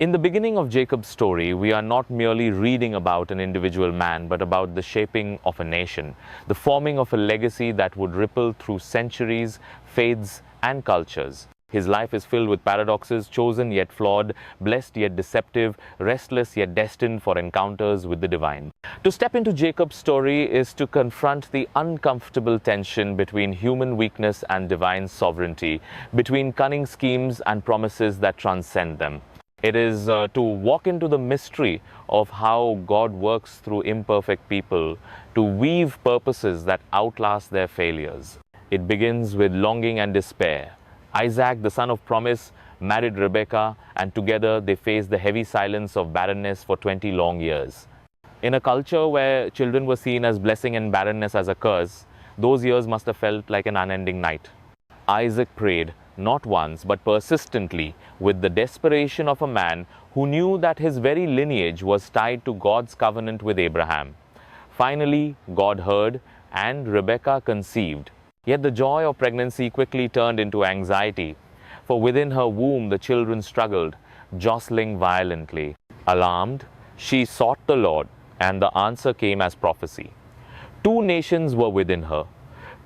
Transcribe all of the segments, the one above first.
In the beginning of Jacob's story, we are not merely reading about an individual man, but about the shaping of a nation, the forming of a legacy that would ripple through centuries, faiths, and cultures. His life is filled with paradoxes, chosen yet flawed, blessed yet deceptive, restless yet destined for encounters with the divine. To step into Jacob's story is to confront the uncomfortable tension between human weakness and divine sovereignty, between cunning schemes and promises that transcend them. It is to walk into the mystery of how God works through imperfect people to weave purposes that outlast their failures. It begins with longing and despair. Isaac, the son of promise, married Rebekah, and together they faced the heavy silence of barrenness for 20 long years. In a culture where children were seen as blessing and barrenness as a curse, those years must have felt like an unending night. Isaac prayed, not once but persistently, with the desperation of a man who knew that his very lineage was tied to God's covenant with Abraham. Finally, God heard, and Rebekah conceived. Yet the joy of pregnancy quickly turned into anxiety, for within her womb the children struggled, jostling violently. Alarmed, she sought the Lord, and the answer came as prophecy. Two nations were within her,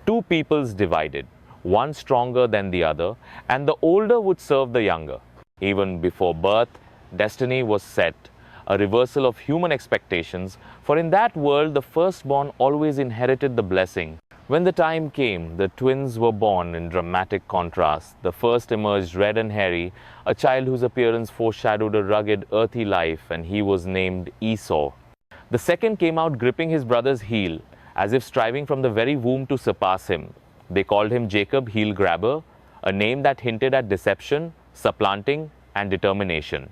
two peoples divided, one stronger than the other, and the older would serve the younger. Even before birth, destiny was set, a reversal of human expectations, for in that world the firstborn always inherited the blessing. When the time came, the twins were born in dramatic contrast. The first emerged red and hairy, a child whose appearance foreshadowed a rugged, earthy life, and he was named Esau. The second came out gripping his brother's heel, as if striving from the very womb to surpass him. They called him Jacob, heel grabber, a name that hinted at deception, supplanting, and determination.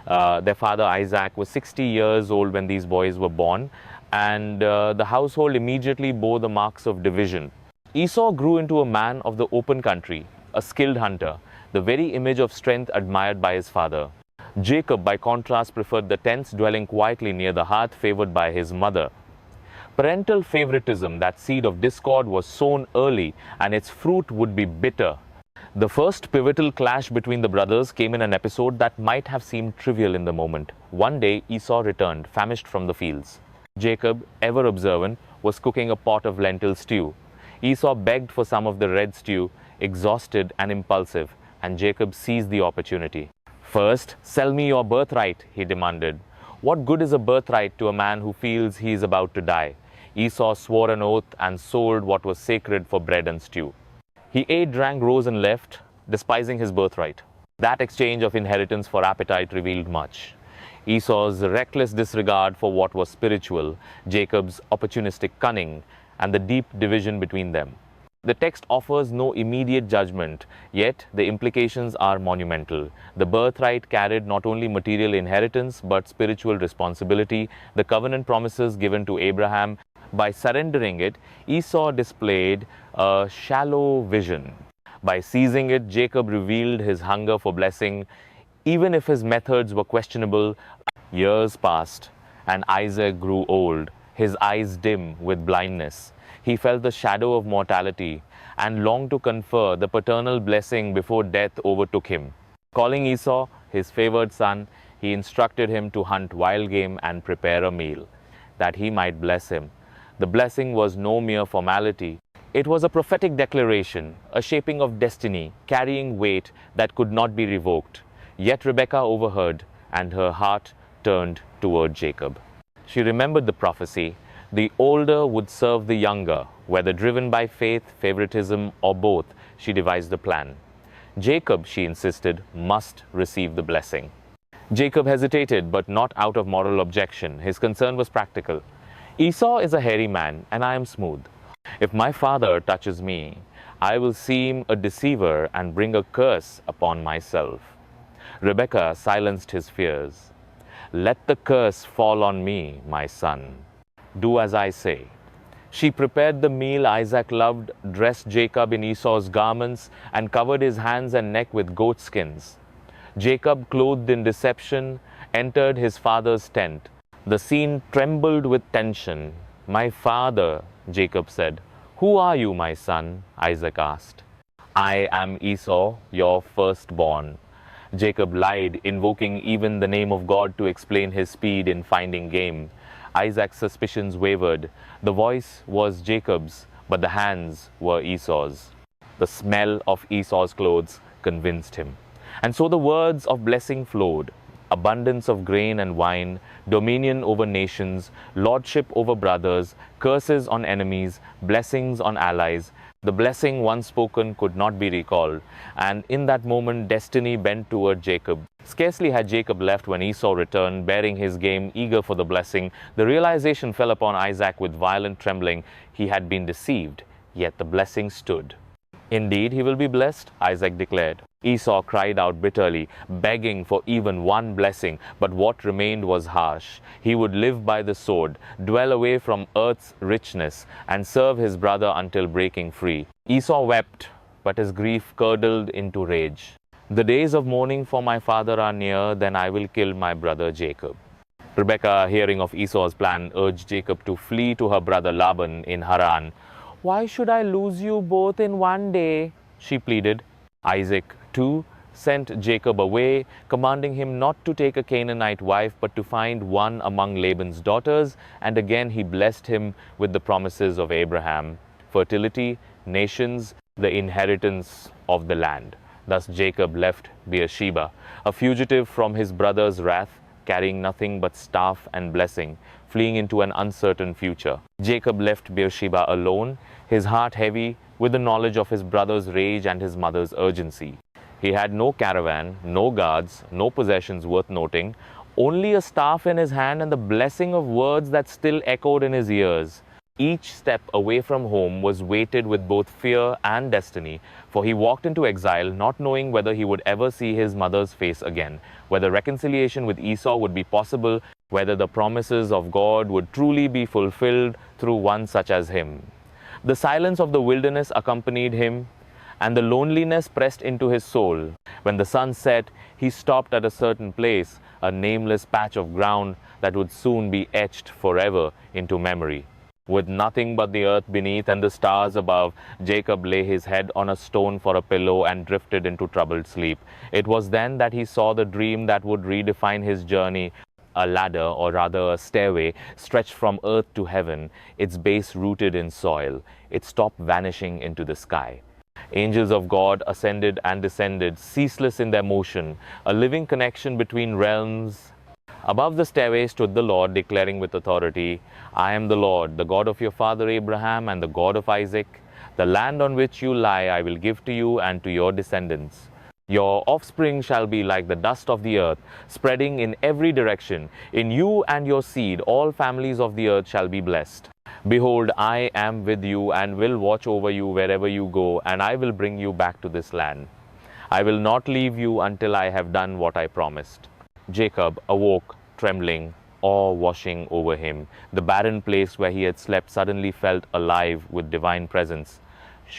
Their father Isaac was 60 years old when these boys were born, and the household immediately bore the marks of division. Esau grew into a man of the open country, a skilled hunter, the very image of strength admired by his father. Jacob, by contrast, preferred the tents, dwelling quietly near the hearth, favored by his mother. Parental favoritism, that seed of discord, was sown early, and its fruit would be bitter. The first pivotal clash between the brothers came in an episode that might have seemed trivial in the moment. One day, Esau returned, famished from the fields. Jacob, ever observant, was cooking a pot of lentil stew. Esau begged for some of the red stew, exhausted and impulsive, and Jacob seized the opportunity. "First, sell me your birthright," he demanded. What good is a birthright to a man who feels he is about to die? Esau swore an oath and sold what was sacred for bread and stew. He ate, drank, rose, and left, despising his birthright. That exchange of inheritance for appetite revealed much. Esau's reckless disregard for what was spiritual, Jacob's opportunistic cunning, and the deep division between them. The text offers no immediate judgment, yet the implications are monumental. The birthright carried not only material inheritance but spiritual responsibility, the covenant promises given to Abraham. By surrendering it, Esau displayed a shallow vision. By seizing it, Jacob revealed his hunger for blessing. Even if his methods were questionable, years passed, and Isaac grew old, his eyes dim with blindness. He felt the shadow of mortality and longed to confer the paternal blessing before death overtook him. Calling Esau his favored son, he instructed him to hunt wild game and prepare a meal, that he might bless him. The blessing was no mere formality. It was a prophetic declaration, a shaping of destiny, carrying weight that could not be revoked. Yet Rebekah overheard, and her heart turned toward Jacob. She remembered the prophecy. The older would serve the younger. Whether driven by faith, favoritism, or both, she devised a plan. Jacob, she insisted, must receive the blessing. Jacob hesitated, but not out of moral objection. His concern was practical. Esau is a hairy man, and I am smooth. If my father touches me, I will seem a deceiver and bring a curse upon myself. Rebekah silenced his fears. Let the curse fall on me, my son. Do as I say. She prepared the meal Isaac loved, dressed Jacob in Esau's garments, and covered his hands and neck with goat skins. Jacob, clothed in deception, entered his father's tent. The scene trembled with tension. My father, Jacob said. Who are you, my son? Isaac asked. I am Esau, your firstborn. Jacob lied, invoking even the name of God to explain his speed in finding game. Isaac's suspicions wavered. The voice was Jacob's, but the hands were Esau's. The smell of Esau's clothes convinced him. And so the words of blessing flowed: abundance of grain and wine, dominion over nations, lordship over brothers, curses on enemies, blessings on allies. The blessing once spoken could not be recalled, and in that moment destiny bent toward Jacob. Scarcely had Jacob left when Esau returned, bearing his game, eager for the blessing. The realization fell upon Isaac with violent trembling. He had been deceived, yet the blessing stood. Indeed, he will be blessed, Isaac declared. Esau cried out bitterly, begging for even one blessing, but what remained was harsh. He would live by the sword, dwell away from earth's richness, and serve his brother until breaking free. Esau wept, but his grief curdled into rage. The days of mourning for my father are near, then I will kill my brother Jacob. Rebekah, hearing of Esau's plan, urged Jacob to flee to her brother Laban in Haran. "Why should I lose you both in one day?" she pleaded. Isaac, too, sent Jacob away, commanding him not to take a Canaanite wife, but to find one among Laban's daughters, and again he blessed him with the promises of Abraham: fertility, nations, the inheritance of the land. Thus Jacob left Beersheba, a fugitive from his brother's wrath, carrying nothing but staff and blessing, fleeing into an uncertain future. Jacob left Beersheba alone, his heart heavy with the knowledge of his brother's rage and his mother's urgency. He had no caravan, no guards, no possessions worth noting, only a staff in his hand and the blessing of words that still echoed in his ears. Each step away from home was weighted with both fear and destiny, for he walked into exile not knowing whether he would ever see his mother's face again, whether reconciliation with Esau would be possible, whether the promises of God would truly be fulfilled through one such as him. The silence of the wilderness accompanied him, and the loneliness pressed into his soul. When the sun set, he stopped at a certain place, a nameless patch of ground that would soon be etched forever into memory. With nothing but the earth beneath and the stars above, Jacob lay his head on a stone for a pillow and drifted into troubled sleep. It was then that he saw the dream that would redefine his journey: a ladder, or rather a stairway, stretched from earth to heaven, its base rooted in soil, its top vanishing into the sky. Angels of God ascended and descended, ceaseless in their motion, a living connection between realms. Above the stairway stood the Lord, declaring with authority, "I am the Lord, the God of your father Abraham and the God of Isaac. The land on which you lie I will give to you and to your descendants. Your offspring shall be like the dust of the earth, spreading in every direction. In you and your seed all families of the earth shall be blessed. Behold, I am with you and will watch over you wherever you go, and I will bring you back to this land. I will not leave you until I have done what I promised." Jacob awoke, trembling, awe washing over him. The barren place where he had slept suddenly felt alive with divine presence.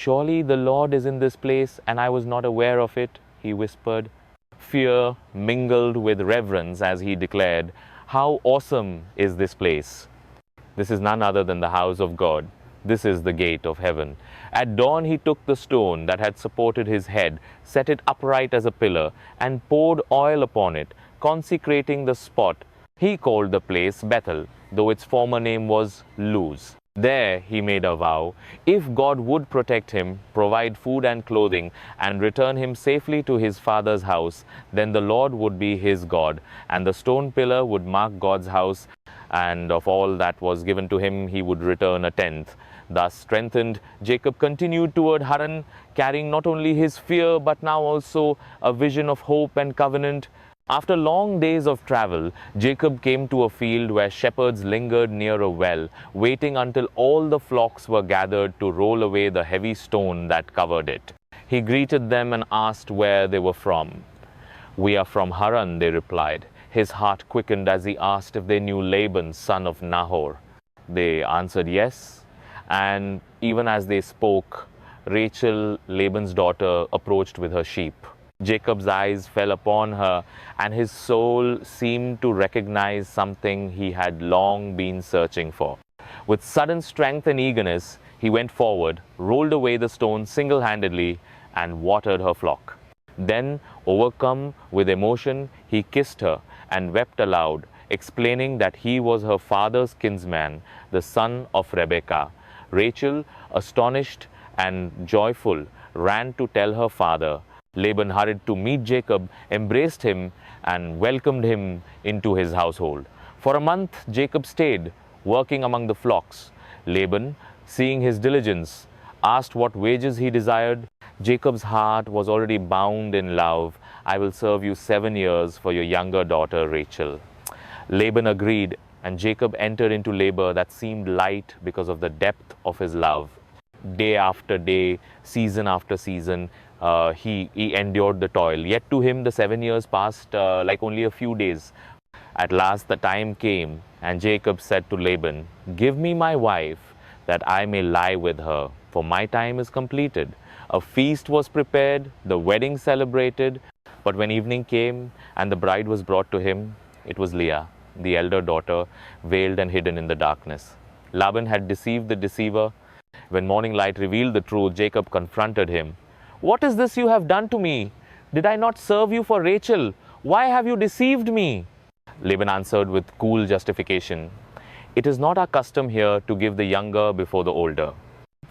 "Surely the Lord is in this place, and I was not aware of it," he whispered. Fear mingled with reverence as he declared, "How awesome is this place! This is none other than the house of God. This is the gate of heaven." At dawn he took the stone that had supported his head, set it upright as a pillar, and poured oil upon it, consecrating the spot. He called the place Bethel, though its former name was Luz. There he made a vow: if God would protect him, provide food and clothing, and return him safely to his father's house, then the Lord would be his God, and the stone pillar would mark God's house, and of all that was given to him he would return a tenth. Thus strengthened, Jacob continued toward Haran, carrying not only his fear but now also a vision of hope and covenant. After long days of travel, Jacob came to a field where shepherds lingered near a well, waiting until all the flocks were gathered to roll away the heavy stone that covered it. He greeted them and asked where they were from. "We are from Haran," they replied. His heart quickened as he asked if they knew Laban, son of Nahor. They answered yes, and even as they spoke, Rachel, Laban's daughter, approached with her sheep. Jacob's eyes fell upon her, and his soul seemed to recognize something he had long been searching for. With sudden strength and eagerness, he went forward, rolled away the stone single-handedly, and watered her flock. Then, overcome with emotion, he kissed her and wept aloud, explaining that he was her father's kinsman, the son of Rebekah. Rachel, astonished and joyful, ran to tell her father. Laban hurried to meet Jacob, embraced him, and welcomed him into his household. For a month, Jacob stayed, working among the flocks. Laban, seeing his diligence, asked what wages he desired. Jacob's heart was already bound in love. I will serve you 7 years for your younger daughter Rachel. Laban agreed, and Jacob entered into labor that seemed light because of the depth of his love. Day after day, season after season, he endured the toil. Yet to him, the 7 years passed like only a few days. At last, the time came, and Jacob said to Laban, "Give me my wife, that I may lie with her, for my time is completed." A feast was prepared, the wedding celebrated. But when evening came and the bride was brought to him, it was Leah, the elder daughter, veiled and hidden in the darkness. Laban had deceived the deceiver. When morning light revealed the truth, Jacob confronted him. "What is this you have done to me? Did I not serve you for Rachel? Why have you deceived me?" Laban answered with cool justification, "It is not our custom here to give the younger before the older.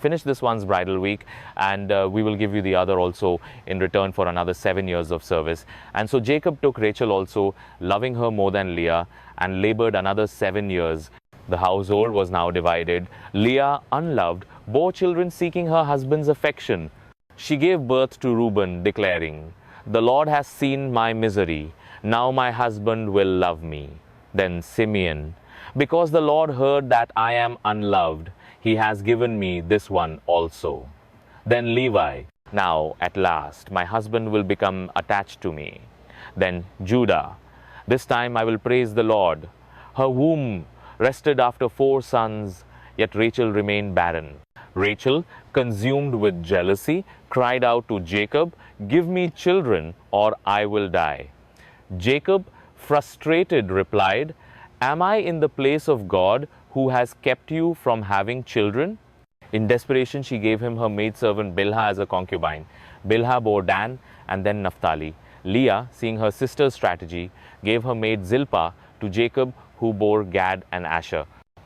Finish this one's bridal week, and we will give you the other also in return for another 7 years of service." And so Jacob took Rachel also, loving her more than Leah, and labored another 7 years. The household was now divided. Leah, unloved, bore children seeking her husband's affection. She gave birth to Reuben, declaring, "The Lord has seen my misery. Now my husband will love me." Then Simeon, "Because the Lord heard that I am unloved, he has given me this one also." Then Levi, "Now at last my husband will become attached to me." Then Judah, "This time I will praise the Lord. Her womb rested after 4 sons, yet Rachel remained barren." Rachel, consumed with jealousy, cried out to Jacob, "Give me children, or I will die." Jacob, frustrated, replied, "Am I in the place of God, who has kept you from having children?" In desperation, she gave him her maidservant Bilhah as a concubine. Bilhah bore Dan and then Naphtali. Leah, seeing her sister's strategy, gave her maid Zilpah to Jacob, who bore Gad and Asher.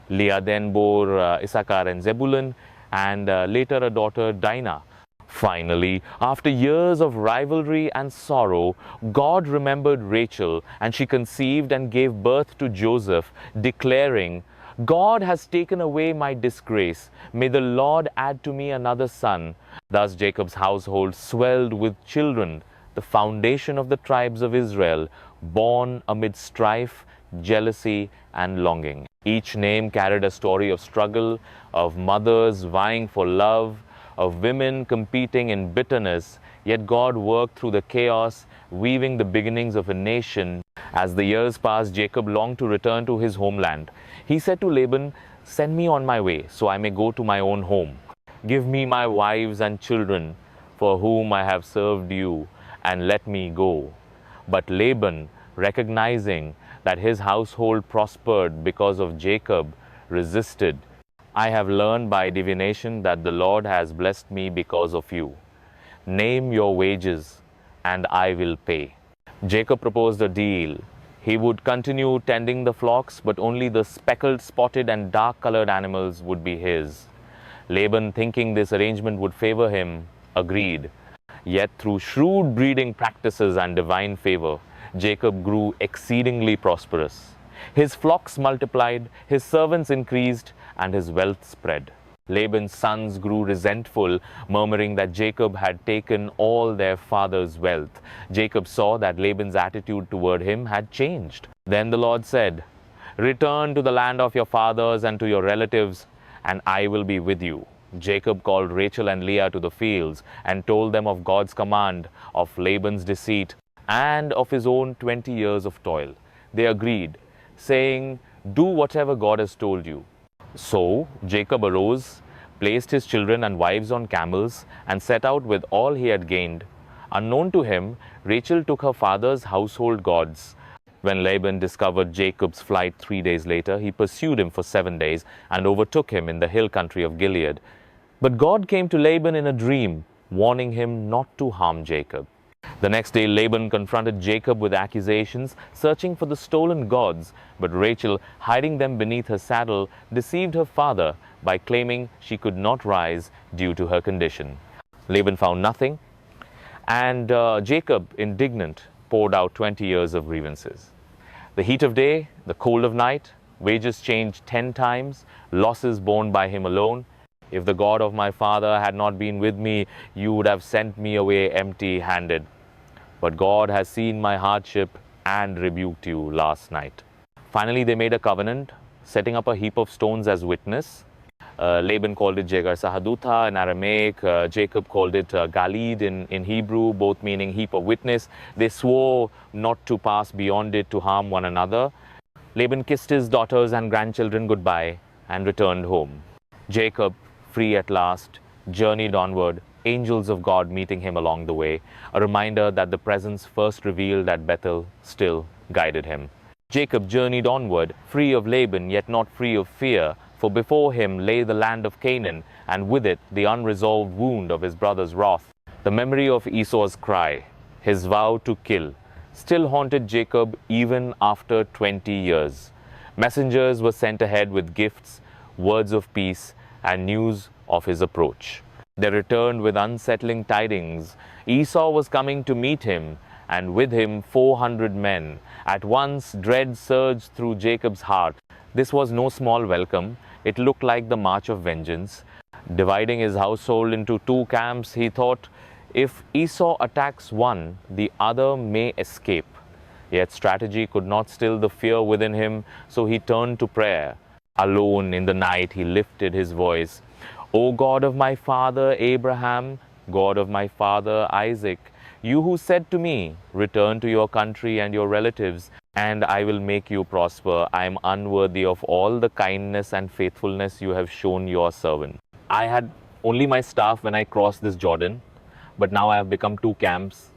Leah then bore Issachar and Zebulun, and later a daughter Dinah. Finally, after years of rivalry and sorrow, God remembered Rachel, and she conceived and gave birth to Joseph, declaring, "God has taken away my disgrace. May the Lord add to me another son." Thus Jacob's household swelled with children, the foundation of the tribes of Israel, born amid strife, jealousy, and longing. Each name carried a story of struggle, of mothers vying for love, of women competing in bitterness, yet God worked through the chaos, weaving the beginnings of a nation. As the years passed, Jacob longed to return to his homeland. He said to Laban, "Send me on my way, so I may go to my own home. Give me my wives and children, for whom I have served you, and let me go." But Laban, recognizing that his household prospered because of Jacob, resisted. "I have learned by divination that the Lord has blessed me because of you. Name your wages, and I will pay." Jacob proposed a deal. He would continue tending the flocks, but only the speckled, spotted, and dark-colored animals would be his. Laban, thinking this arrangement would favor him, agreed. Yet through shrewd breeding practices and divine favor, Jacob grew exceedingly prosperous. His flocks multiplied, his servants increased, and his wealth spread. Laban's sons grew resentful, murmuring that Jacob had taken all their father's wealth. Jacob saw that Laban's attitude toward him had changed. Then the Lord said, "Return to the land of your fathers and to your relatives, and I will be with you." Jacob called Rachel and Leah to the fields and told them of God's command, of Laban's deceit, and of his own 20 years of toil. They agreed, saying, "Do whatever God has told you." So Jacob arose, placed his children and wives on camels, and set out with all he had gained. Unknown to him, Rachel took her father's household gods. When Laban discovered Jacob's flight 3 days later, he pursued him for 7 days and overtook him in the hill country of Gilead. But God came to Laban in a dream, warning him not to harm Jacob. The next day, Laban confronted Jacob with accusations, searching for the stolen gods, but Rachel, hiding them beneath her saddle, deceived her father by claiming she could not rise due to her condition. Laban found nothing, and Jacob, indignant, poured out 20 years of grievances. The heat of day, the cold of night, wages changed 10 times, losses borne by him alone. If the God of my father had not been with me, you would have sent me away empty-handed. But God has seen my hardship and rebuked you last night. Finally, they made a covenant, setting up a heap of stones as witness. Laban called it Jegar Sahadutha in Aramaic. Jacob called it Galid in Hebrew, both meaning heap of witness. They swore not to pass beyond it to harm one another. Laban kissed his daughters and grandchildren goodbye and returned home. Jacob, free at last, journeyed onward, angels of God meeting him along the way, a reminder that the presence first revealed at Bethel still guided him. Jacob journeyed onward, free of Laban, yet not free of fear, for before him lay the land of Canaan, and with it the unresolved wound of his brother's wrath. The memory of Esau's cry, his vow to kill, still haunted Jacob even after 20 years. Messengers were sent ahead with gifts, words of peace, and news of his approach. They returned with unsettling tidings. Esau was coming to meet him, and with him 400 men. At once dread surged through Jacob's heart. This was no small welcome. It looked like the march of vengeance. Dividing his household into two camps, he thought, if Esau attacks one, the other may escape. Yet strategy could not still the fear within him, so he turned to prayer. Alone in the night, he lifted his voice. O God of my father Abraham, God of my father Isaac, you who said to me, return to your country and your relatives, and I will make you prosper. I am unworthy of all the kindness and faithfulness you have shown your servant. I had only my staff when I crossed this Jordan, but now I have become two camps.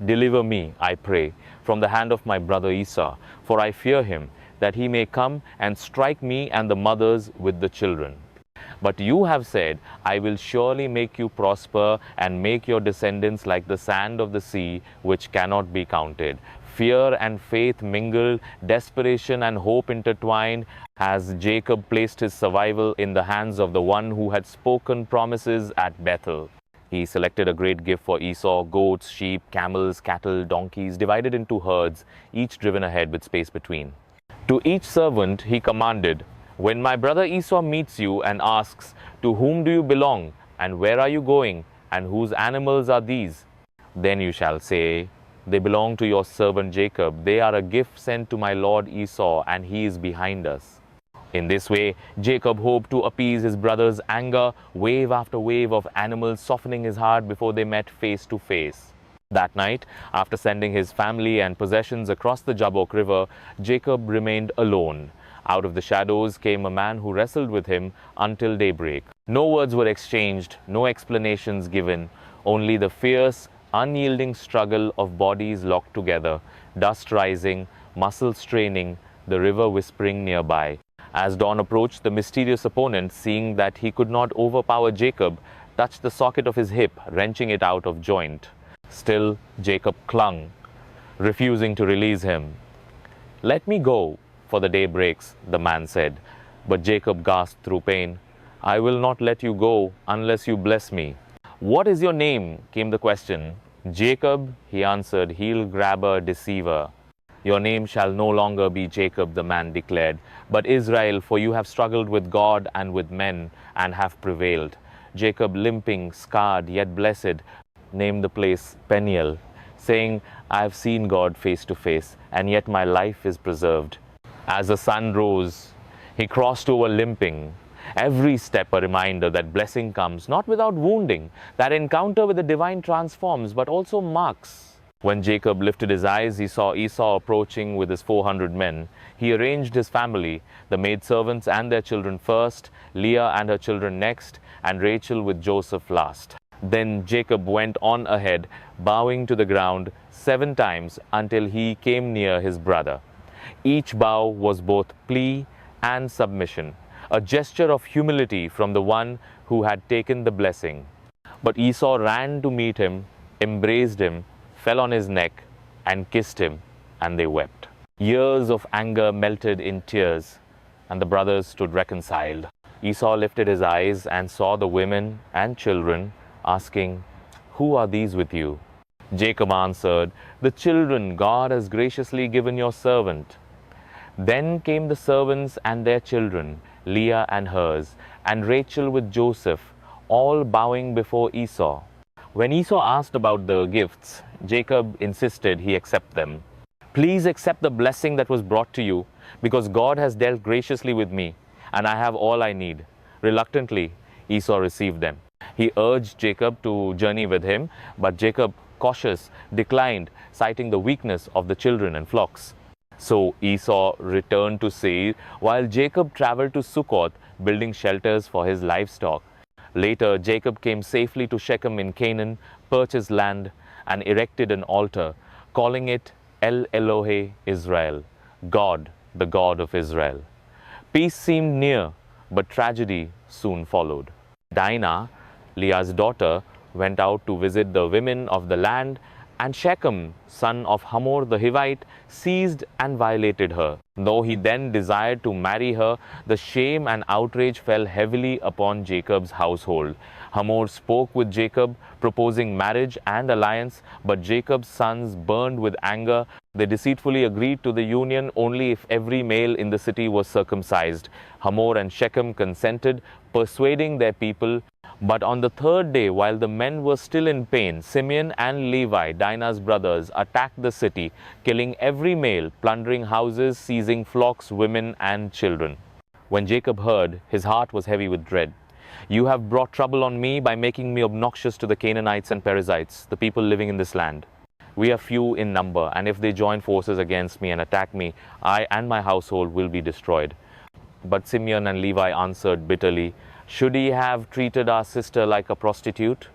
Deliver me, I pray, from the hand of my brother Esau, for I fear him, that he may come and strike me and the mothers with the children. But you have said, I will surely make you prosper and make your descendants like the sand of the sea, which cannot be counted. Fear and faith mingled, desperation and hope intertwined, as Jacob placed his survival in the hands of the one who had spoken promises at Bethel. He selected a great gift for Esau: goats, sheep, camels, cattle, donkeys, divided into herds, each driven ahead with space between. To each servant he commanded, when my brother Esau meets you and asks, to whom do you belong, and where are you going, and whose animals are these? Then you shall say, they belong to your servant Jacob. They are a gift sent to my lord Esau, and he is behind us. In this way, Jacob hoped to appease his brother's anger, wave after wave of animals softening his heart before they met face to face. That night, after sending his family and possessions across the Jabbok River, Jacob remained alone. Out of the shadows came a man who wrestled with him until daybreak. No words were exchanged, no explanations given, only the fierce, unyielding struggle of bodies locked together, dust rising, muscles straining, the river whispering nearby. As dawn approached, the mysterious opponent, seeing that he could not overpower Jacob, touched the socket of his hip, wrenching it out of joint. Still, Jacob clung, refusing to release him. Let me go, for the day breaks, the man said. But Jacob gasped through pain. I will not let you go unless you bless me. What is your name? Came the question. Jacob, he answered, heel grabber, deceiver. Your name shall no longer be Jacob, the man declared, but Israel, for you have struggled with God and with men and have prevailed. Jacob, limping, scarred, yet blessed, named the place Peniel, saying, I have seen God face to face, and yet my life is preserved. As the sun rose, he crossed over limping, every step a reminder that blessing comes not without wounding, that encounter with the divine transforms, but also marks. When Jacob lifted his eyes, he saw Esau approaching with his 400 men. He arranged his family, the maidservants and their children first, Leah and her children next, and Rachel with Joseph last. Then Jacob went on ahead, bowing to the ground 7 times until he came near his brother. Each bow was both plea and submission, a gesture of humility from the one who had taken the blessing. But Esau ran to meet him, embraced him, fell on his neck and kissed him, and they wept. Years of anger melted in tears, and the brothers stood reconciled. Esau lifted his eyes and saw the women and children, asking, "Who are these with you?" Jacob answered, "The children God has graciously given your servant." Then came the servants and their children, Leah and hers, and Rachel with Joseph, all bowing before Esau. When Esau asked about the gifts, Jacob insisted he accept them. "Please accept the blessing that was brought to you, because God has dealt graciously with me, and I have all I need." Reluctantly, Esau received them. He urged Jacob to journey with him, but Jacob, cautious, declined, citing the weakness of the children and flocks. So Esau returned to Seir, while Jacob traveled to Succoth, building shelters for his livestock. Later, Jacob came safely to Shechem in Canaan, purchased land, and erected an altar, calling it El Elohe Israel, God, the God of Israel. Peace seemed near, but tragedy soon followed. Dinah, Leah's daughter, went out to visit the women of the land, and Shechem, son of Hamor the Hivite, seized and violated her. Though he then desired to marry her, the shame and outrage fell heavily upon Jacob's household. Hamor spoke with Jacob, proposing marriage and alliance, but Jacob's sons burned with anger. They deceitfully agreed to the union only if every male in the city was circumcised. Hamor and Shechem consented, persuading their people. But on the third day, while the men were still in pain, Simeon and Levi, Dinah's brothers, attacked the city, killing every male, plundering houses, seizing flocks, women, and children. When Jacob heard, his heart was heavy with dread. "You have brought trouble on me by making me obnoxious to the Canaanites and Perizzites, the people living in this land. We are few in number, and if they join forces against me and attack me, I and my household will be destroyed." But Simeon and Levi answered bitterly, "Should he have treated our sister like a prostitute?"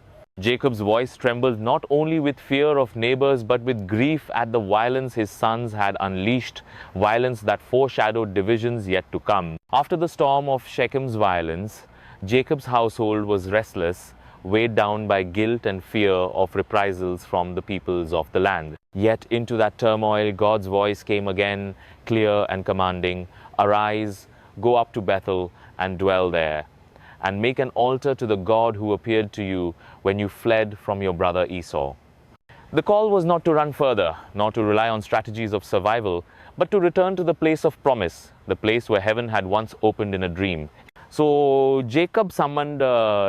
Jacob's voice trembled not only with fear of neighbors, but with grief at the violence his sons had unleashed, violence that foreshadowed divisions yet to come. After the storm of Shechem's violence, Jacob's household was restless, weighed down by guilt and fear of reprisals from the peoples of the land. Yet into that turmoil, God's voice came again, clear and commanding, "Arise, go up to Bethel and dwell there, and make an altar to the God who appeared to you when you fled from your brother Esau." The call was not to run further, nor to rely on strategies of survival, but to return to the place of promise, the place where heaven had once opened in a dream. So Jacob summoned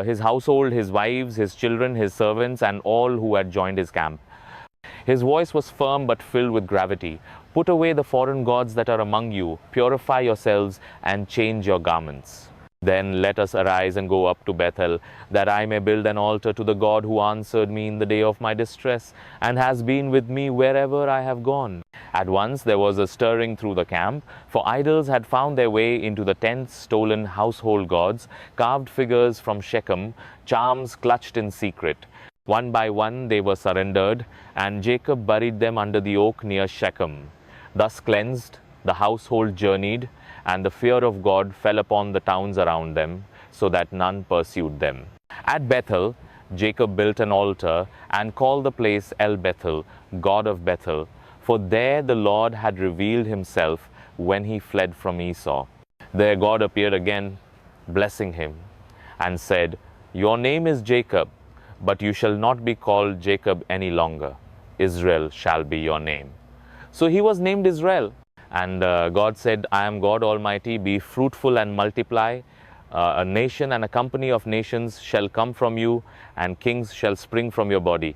his household, his wives, his children, his servants, and all who had joined his camp. His voice was firm but filled with gravity. "Put away the foreign gods that are among you, purify yourselves, and change your garments. Then let us arise and go up to Bethel, that I may build an altar to the God who answered me in the day of my distress, and has been with me wherever I have gone." At once there was a stirring through the camp, for idols had found their way into the tents, stolen household gods, carved figures from Shechem, charms clutched in secret. One by one they were surrendered, and Jacob buried them under the oak near Shechem. Thus cleansed, the household journeyed, and the fear of God fell upon the towns around them, so that none pursued them. At Bethel, Jacob built an altar and called the place El Bethel, God of Bethel, for there the Lord had revealed himself when he fled from Esau. There God appeared again, blessing him, and said, "Your name is Jacob, but you shall not be called Jacob any longer. Israel shall be your name." So he was named Israel. And God said, "I am God Almighty, be fruitful and multiply. A nation and a company of nations shall come from you, and kings shall spring from your body.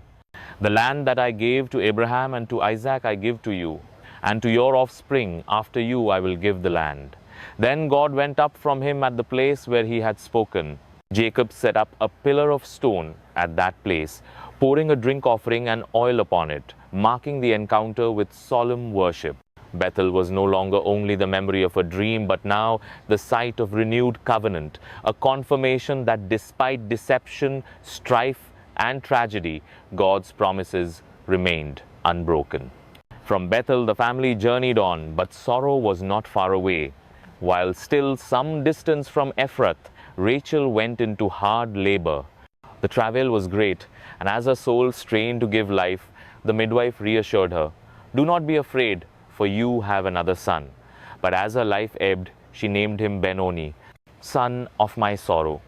The land that I gave to Abraham and to Isaac I give to you, and to your offspring after you I will give the land." Then God went up from him at the place where he had spoken. Jacob set up a pillar of stone at that place, pouring a drink offering and oil upon it, marking the encounter with solemn worship. Bethel was no longer only the memory of a dream, but now the site of renewed covenant, a confirmation that despite deception, strife, and tragedy, God's promises remained unbroken. From Bethel, the family journeyed on, but sorrow was not far away. While still some distance from Ephrath, Rachel went into hard labor. The travail was great, and as her soul strained to give life, the midwife reassured her, "Do not be afraid, for you have another son." But as her life ebbed, she named him Benoni, son of my sorrow.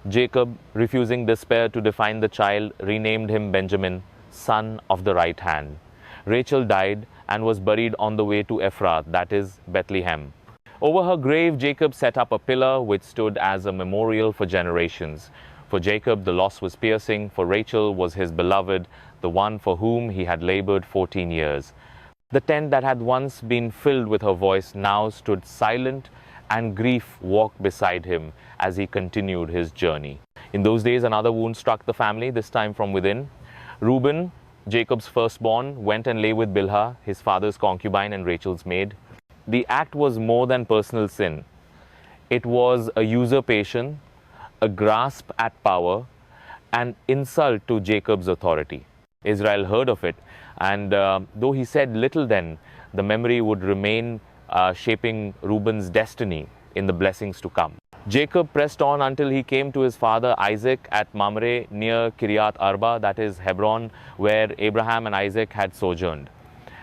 Jacob, refusing despair to define the child, renamed him Benjamin, son of the right hand. Rachel died and was buried on the way to Ephrath, that is, Bethlehem. Over her grave, Jacob set up a pillar which stood as a memorial for generations. For Jacob, the loss was piercing. For Rachel was his beloved, the one for whom he had labored 14 years. The tent that had once been filled with her voice now stood silent, and grief walked beside him as he continued his journey. In those days, another wound struck the family, this time from within. Reuben, Jacob's firstborn, went and lay with Bilhah, his father's concubine and Rachel's maid. The act was more than personal sin. It was a usurpation, a grasp at power, an insult to Jacob's authority. Israel heard of it, and though he said little then, the memory would remain shaping Reuben's destiny in the blessings to come. Jacob pressed on until he came to his father Isaac at Mamre near Kiryat Arba, that is Hebron, where Abraham and Isaac had sojourned.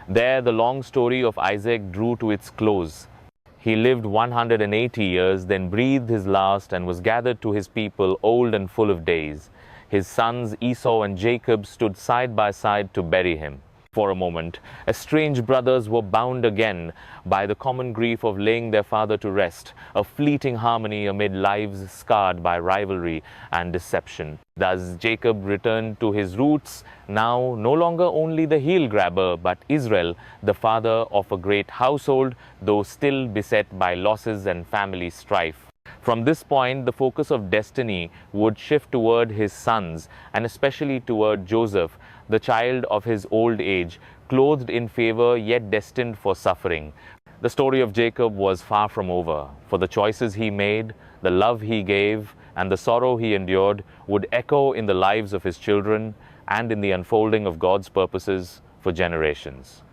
There the long story of Isaac drew to its close. He lived 180 years, then breathed his last and was gathered to his people, old and full of days. His sons Esau and Jacob stood side by side to bury him. For a moment, estranged brothers were bound again by the common grief of laying their father to rest, a fleeting harmony amid lives scarred by rivalry and deception. Thus Jacob returned to his roots, now no longer only the heel grabber, but Israel, the father of a great household, though still beset by losses and family strife. From this point, the focus of destiny would shift toward his sons, and especially toward Joseph, the child of his old age, clothed in favor yet destined for suffering. The story of Jacob was far from over, for the choices he made, the love he gave, and the sorrow he endured would echo in the lives of his children and in the unfolding of God's purposes for generations.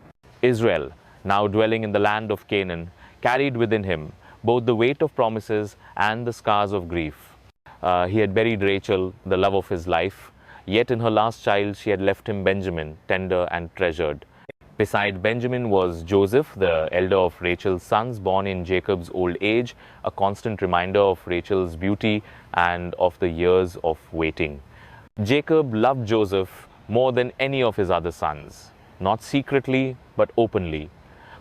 Israel, now dwelling in the land of Canaan, carried within him both the weight of promises and the scars of grief. He had buried Rachel, the love of his life, yet in her last child she had left him Benjamin, tender and treasured. Beside Benjamin was Joseph, the elder of Rachel's sons, born in Jacob's old age, a constant reminder of Rachel's beauty and of the years of waiting. Jacob loved Joseph more than any of his other sons, not secretly but openly,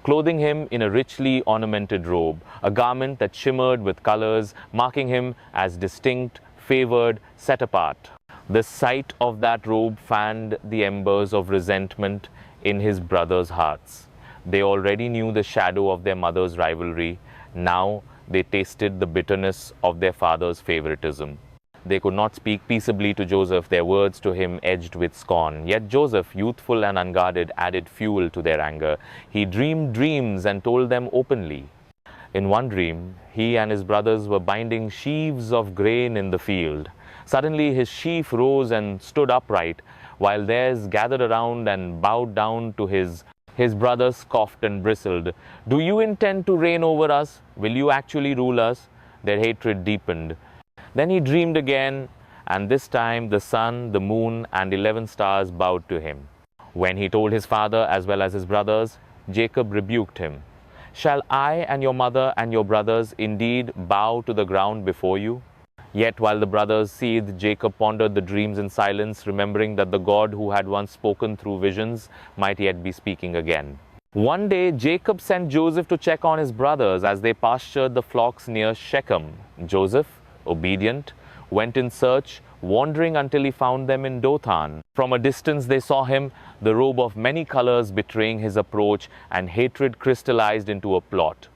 clothing him in a richly ornamented robe, a garment that shimmered with colors, marking him as distinct, favored, set apart. The sight of that robe fanned the embers of resentment in his brothers' hearts. They already knew the shadow of their mother's rivalry. Now they tasted the bitterness of their father's favoritism. They could not speak peaceably to Joseph, their words to him edged with scorn. Yet Joseph, youthful and unguarded, added fuel to their anger. He dreamed dreams and told them openly. In one dream, he and his brothers were binding sheaves of grain in the field. Suddenly his sheaf rose and stood upright, while theirs gathered around and bowed down to his. His brothers scoffed and bristled. "Do you intend to reign over us? Will you actually rule us?" Their hatred deepened. Then he dreamed again, and this time the sun, the moon, and 11 stars bowed to him. When he told his father as well as his brothers, Jacob rebuked him. "Shall I and your mother and your brothers indeed bow to the ground before you?" Yet while the brothers seethed, Jacob pondered the dreams in silence, remembering that the God who had once spoken through visions might yet be speaking again. One day, Jacob sent Joseph to check on his brothers as they pastured the flocks near Shechem. Joseph, obedient, went in search, wandering until he found them in Dothan. From a distance they saw him, the robe of many colors betraying his approach, and hatred crystallized into a plot.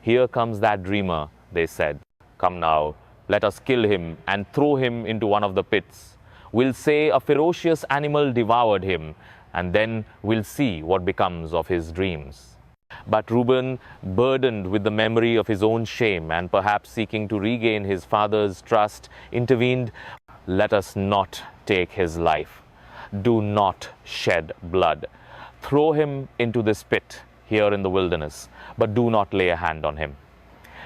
"Here comes that dreamer," they said. "Come now, let us kill him and throw him into one of the pits. We'll say a ferocious animal devoured him, and then we'll see what becomes of his dreams." But Reuben, burdened with the memory of his own shame and perhaps seeking to regain his father's trust, intervened. "Let us not take his life. Do not shed blood. Throw him into this pit here in the wilderness, but do not lay a hand on him."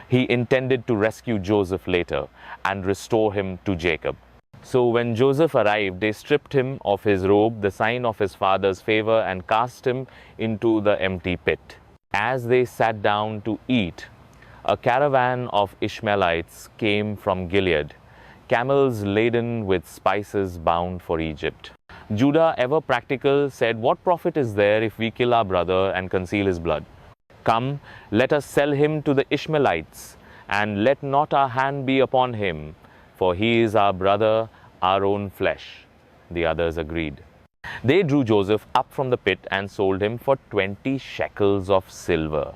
He intended to rescue Joseph later and restore him to Jacob. So when Joseph arrived, they stripped him of his robe, the sign of his father's favor, and cast him into the empty pit. As they sat down to eat, a caravan of Ishmaelites came from Gilead, camels laden with spices bound for Egypt. Judah, ever practical, said, "What profit is there if we kill our brother and conceal his blood? Come, let us sell him to the Ishmaelites, and let not our hand be upon him, for he is our brother, our own flesh." The others agreed. They drew Joseph up from the pit and sold him for 20 shekels of silver.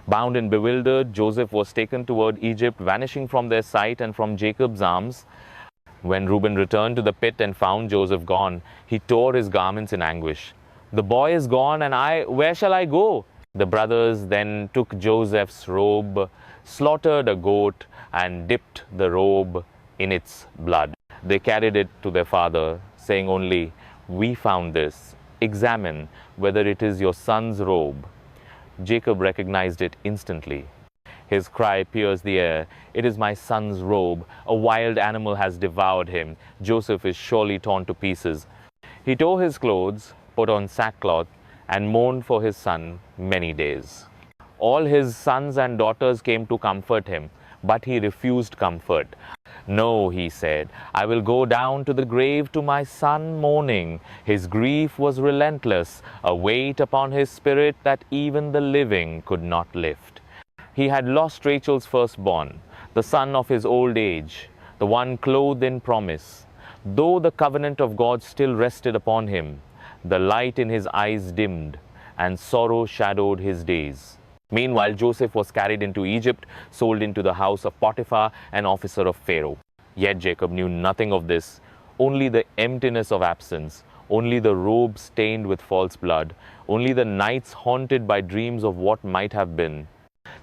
Bound and bewildered, Joseph was taken toward Egypt, vanishing from their sight and from Jacob's arms. When Reuben returned to the pit and found Joseph gone, he tore his garments in anguish. "The boy is gone, and where shall I go?" The brothers then took Joseph's robe, slaughtered a goat, and dipped the robe in its blood. They carried it to their father, saying only, "We found this. Examine whether it is your son's robe." Jacob recognized it instantly. His cry pierced the air, "It is my son's robe. A wild animal has devoured him. Joseph is surely torn to pieces." He tore his clothes, put on sackcloth, and mourned for his son many days. All his sons and daughters came to comfort him, but he refused comfort. "No," he said, "I will go down to the grave to my son mourning." His grief was relentless, a weight upon his spirit that even the living could not lift. He had lost Rachel's firstborn, the son of his old age, the one clothed in promise. Though the covenant of God still rested upon him, the light in his eyes dimmed, and sorrow shadowed his days. Meanwhile, Joseph was carried into Egypt, sold into the house of Potiphar, an officer of Pharaoh. Yet Jacob knew nothing of this, only the emptiness of absence, only the robe stained with false blood, only the nights haunted by dreams of what might have been.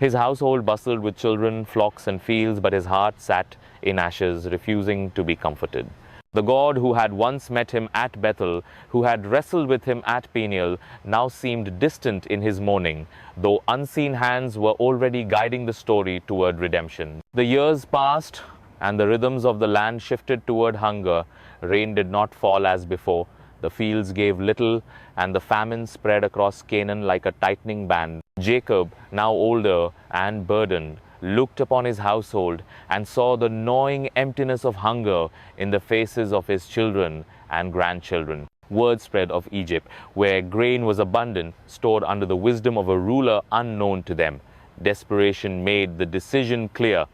His household bustled with children, flocks, and fields, but his heart sat in ashes, refusing to be comforted. The God who had once met him at Bethel, who had wrestled with him at Peniel, now seemed distant in his mourning, though unseen hands were already guiding the story toward redemption. The years passed, and the rhythms of the land shifted toward hunger. Rain did not fall as before. The fields gave little, and the famine spread across Canaan like a tightening band. Jacob, now older and burdened, looked upon his household and saw the gnawing emptiness of hunger in the faces of his children and grandchildren. Word spread of Egypt, where grain was abundant, stored under the wisdom of a ruler unknown to them. Desperation made the decision clear.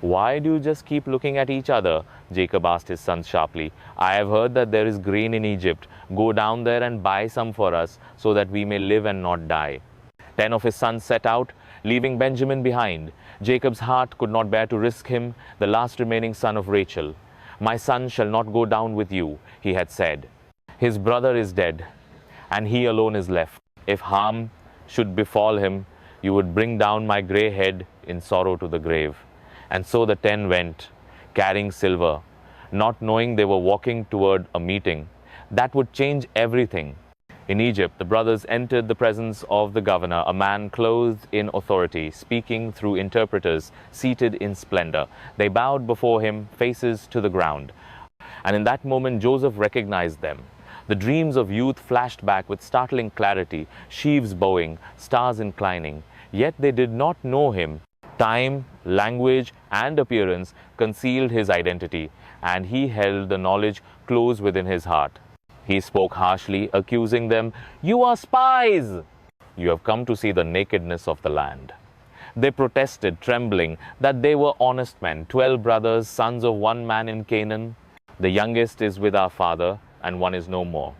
"Why do you just keep looking at each other?" Jacob asked his sons sharply. "I have heard that there is grain in Egypt. Go down there and buy some for us, so that we may live and not die." 10 of his sons set out, leaving Benjamin behind. Jacob's heart could not bear to risk him, the last remaining son of Rachel. "My son shall not go down with you," he had said. "His brother is dead, and he alone is left. If harm should befall him, you would bring down my gray head in sorrow to the grave." And so the 10 went, carrying silver, not knowing they were walking toward a meeting that would change everything. In Egypt, the brothers entered the presence of the governor, a man clothed in authority, speaking through interpreters, seated in splendor. They bowed before him, faces to the ground. And in that moment, Joseph recognized them. The dreams of youth flashed back with startling clarity, sheaves bowing, stars inclining. Yet they did not know him. Time, language, and appearance concealed his identity, and he held the knowledge close within his heart. He spoke harshly, accusing them, "You are spies! You have come to see the nakedness of the land." They protested, trembling, that they were honest men, 12 brothers, sons of one man in Canaan. "The youngest is with our father, and one is no more."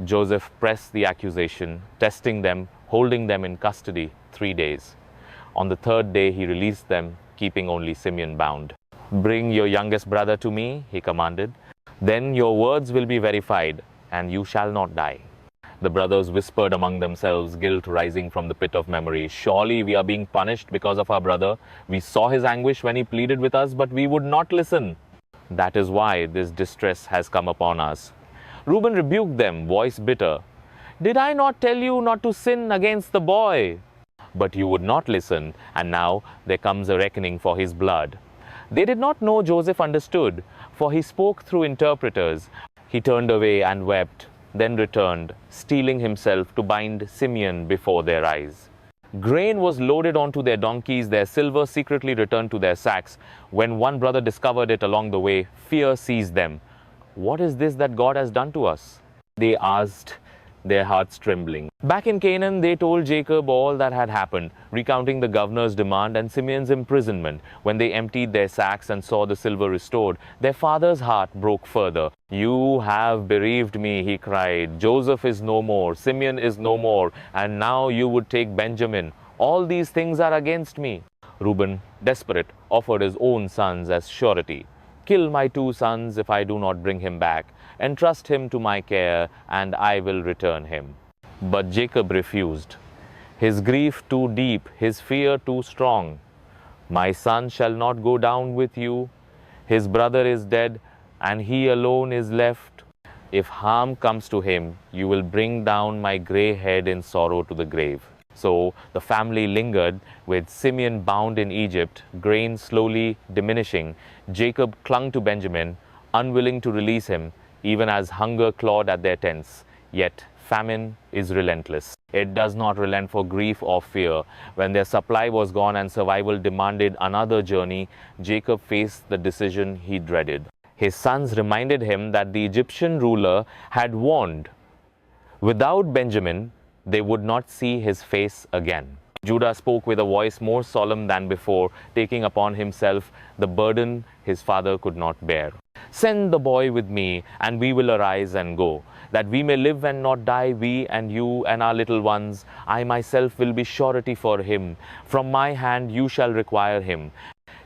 Joseph pressed the accusation, testing them, holding them in custody 3 days. On the 3rd day, he released them, keeping only Simeon bound. "Bring your youngest brother to me," he commanded. "Then your words will be verified, and you shall not die." The brothers whispered among themselves, guilt rising from the pit of memory. "Surely we are being punished because of our brother. We saw his anguish when he pleaded with us, but we would not listen. That is why this distress has come upon us." Reuben rebuked them, voice bitter. "Did I not tell you not to sin against the boy? But you would not listen, and now there comes a reckoning for his blood." They did not know Joseph understood, for he spoke through interpreters. He turned away and wept, then returned, steeling himself to bind Simeon before their eyes. Grain was loaded onto their donkeys, their silver secretly returned to their sacks. When one brother discovered it along the way, fear seized them. "What is this that God has done to us?" they asked, their hearts trembling. Back in Canaan, they told Jacob all that had happened, recounting the governor's demand and Simeon's imprisonment. When they emptied their sacks and saw the silver restored, their father's heart broke further. "You have bereaved me," he cried. "Joseph is no more, Simeon is no more, and now you would take Benjamin. All these things are against me." Reuben, desperate, offered his own sons as surety. "Kill my 2 sons if I do not bring him back. Entrust him to my care, and I will return him." But Jacob refused. His grief too deep, his fear too strong. "My son shall not go down with you. His brother is dead, and he alone is left. If harm comes to him, you will bring down my gray head in sorrow to the grave." So the family lingered, with Simeon bound in Egypt, grain slowly diminishing. Jacob clung to Benjamin, unwilling to release him, even as hunger clawed at their tents. Yet famine is relentless. It does not relent for grief or fear. When their supply was gone and survival demanded another journey, Jacob faced the decision he dreaded. His sons reminded him that the Egyptian ruler had warned. Without Benjamin, they would not see his face again. Judah spoke with a voice more solemn than before, taking upon himself the burden his father could not bear. "Send the boy with me, and we will arise and go, that we may live and not die, we and you and our little ones. I myself will be surety for him. From my hand you shall require him.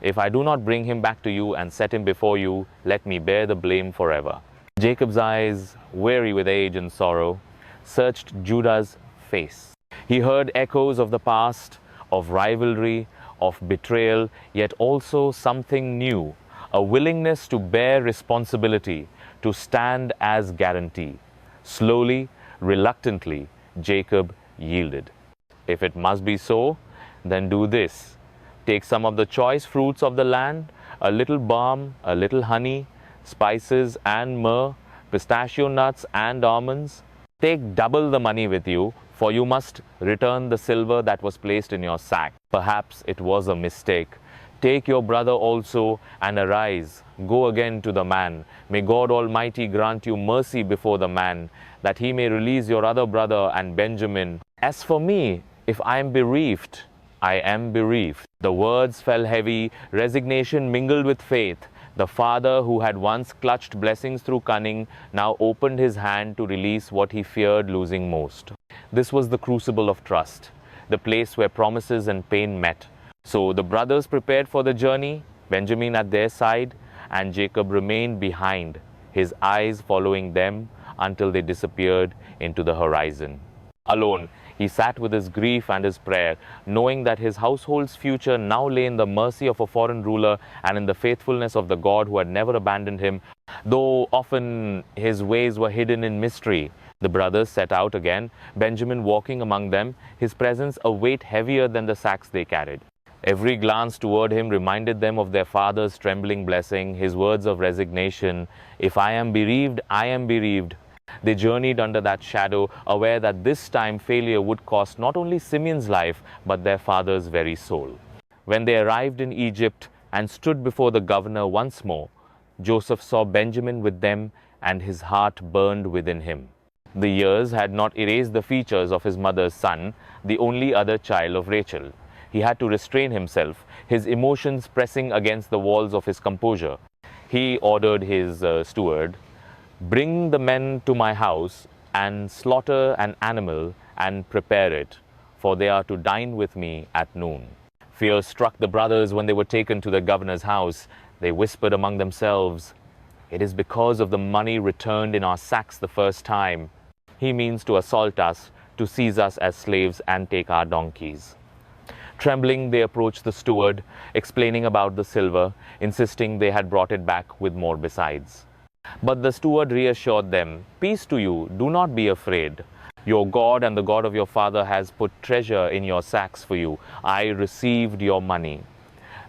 If I do not bring him back to you and set him before you, let me bear the blame forever." Jacob's eyes, weary with age and sorrow, searched Judah's face. He heard echoes of the past, of rivalry, of betrayal, yet also something new, a willingness to bear responsibility, to stand as guarantee. Slowly, reluctantly, Jacob yielded. "If it must be so, then do this. Take some of the choice fruits of the land, a little balm, a little honey, spices and myrrh, pistachio nuts and almonds. Take double the money with you, for you must return the silver that was placed in your sack. Perhaps it was a mistake. Take your brother also, and arise. Go again to the man. May God Almighty grant you mercy before the man, that he may release your other brother and Benjamin. As for me, if I am bereaved, I am bereaved." The words fell heavy, resignation mingled with faith. The father, who had once clutched blessings through cunning, now opened his hand to release what he feared losing most. This was the crucible of trust, the place where promises and pain met. So the brothers prepared for the journey, Benjamin at their side, and Jacob remained behind, his eyes following them until they disappeared into the horizon. Alone, he sat with his grief and his prayer, knowing that his household's future now lay in the mercy of a foreign ruler and in the faithfulness of the God who had never abandoned him. Though often his ways were hidden in mystery, the brothers set out again, Benjamin walking among them, his presence a weight heavier than the sacks they carried. Every glance toward him reminded them of their father's trembling blessing, his words of resignation. "If I am bereaved, I am bereaved." They journeyed under that shadow, aware that this time failure would cost not only Simeon's life, but their father's very soul. When they arrived in Egypt and stood before the governor once more, Joseph saw Benjamin with them, and his heart burned within him. The years had not erased the features of his mother's son, the only other child of Rachel. He had to restrain himself, his emotions pressing against the walls of his composure. He ordered his steward, "Bring the men to my house and slaughter an animal and prepare it, for they are to dine with me at noon." Fear struck the brothers when they were taken to the governor's house. They whispered among themselves, "It is because of the money returned in our sacks the first time. He means to assault us, to seize us as slaves and take our donkeys." Trembling, they approached the steward, explaining about the silver, insisting they had brought it back with more besides. But the steward reassured them, "Peace to you, do not be afraid. Your God and the God of your father has put treasure in your sacks for you. I received your money."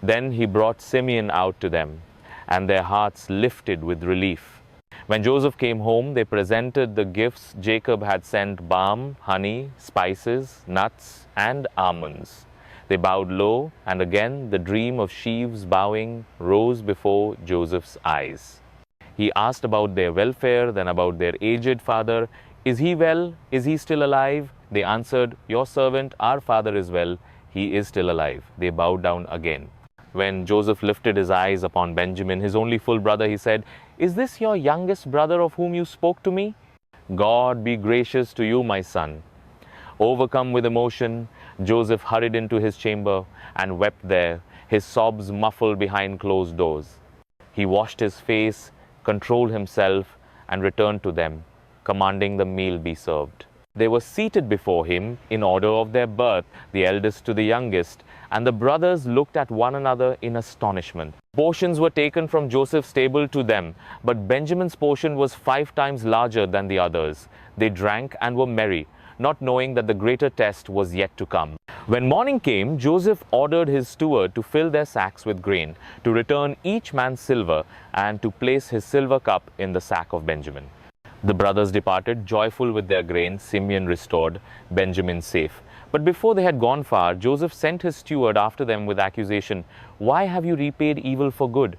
Then he brought Simeon out to them, and their hearts lifted with relief. When Joseph came home, they presented the gifts Jacob had sent: balm, honey, spices, nuts, and almonds. They bowed low, and again the dream of sheaves bowing rose before Joseph's eyes. He asked about their welfare, then about their aged father. Is he well? Is he still alive? They answered, Your servant, our father, is well. He is still alive. They bowed down again. When Joseph lifted his eyes upon Benjamin, his only full brother, he said, Is this your youngest brother of whom you spoke to me? God be gracious to you, my son. Overcome with emotion, Joseph hurried into his chamber and wept there, his sobs muffled behind closed doors. He washed his face, controlled himself, and returned to them, commanding the meal be served. They were seated before him in order of their birth, the eldest to the youngest, and the brothers looked at one another in astonishment. Portions were taken from Joseph's table to them, but Benjamin's portion was 5 times larger than the others. They drank and were merry, not knowing that the greater test was yet to come. When morning came, Joseph ordered his steward to fill their sacks with grain, to return each man's silver, and to place his silver cup in the sack of Benjamin. The brothers departed, joyful with their grain, Simeon restored, Benjamin safe. But before they had gone far, Joseph sent his steward after them with accusation, Why have you repaid evil for good?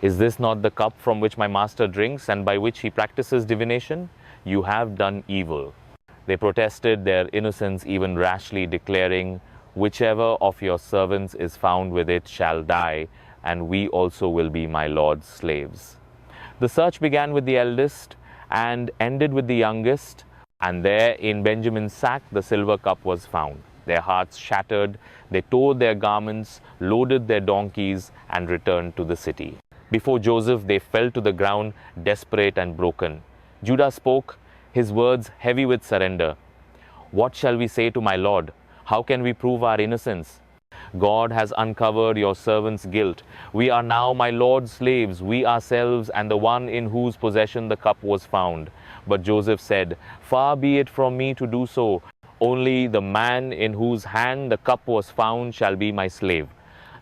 Is this not the cup from which my master drinks and by which he practices divination? You have done evil. They protested their innocence, even rashly declaring, Whichever of your servants is found with it shall die, and we also will be my lord's slaves. The search began with the eldest and ended with the youngest, and there in Benjamin's sack the silver cup was found. Their hearts shattered, they tore their garments, loaded their donkeys, and returned to the city. Before Joseph they fell to the ground, desperate and broken. Judah spoke, his words heavy with surrender. What shall we say to my lord? How can we prove our innocence? God has uncovered your servant's guilt. We are now my lord's slaves, we ourselves and the one in whose possession the cup was found. But Joseph said, Far be it from me to do so. Only the man in whose hand the cup was found shall be my slave.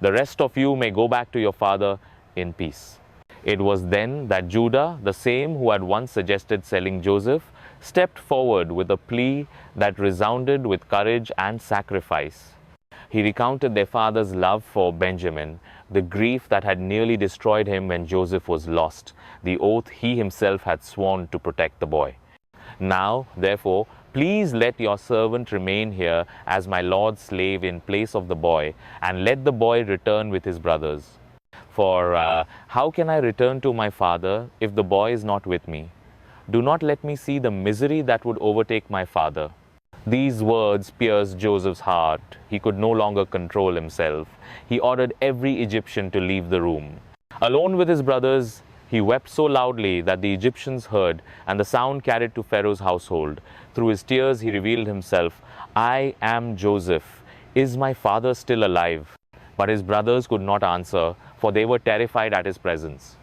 The rest of you may go back to your father in peace. It was then that Judah, the same who had once suggested selling Joseph, stepped forward with a plea that resounded with courage and sacrifice. He recounted their father's love for Benjamin, the grief that had nearly destroyed him when Joseph was lost, the oath he himself had sworn to protect the boy. Now, therefore, please let your servant remain here as my lord's slave in place of the boy, and let the boy return with his brothers. For how can I return to my father if the boy is not with me? Do not let me see the misery that would overtake my father. These words pierced Joseph's heart. He could no longer control himself. He ordered every Egyptian to leave the room. Alone with his brothers, he wept so loudly that the Egyptians heard, and the sound carried to Pharaoh's household. Through his tears he revealed himself. I am Joseph. Is my father still alive? But his brothers could not answer, for they were terrified at his presence.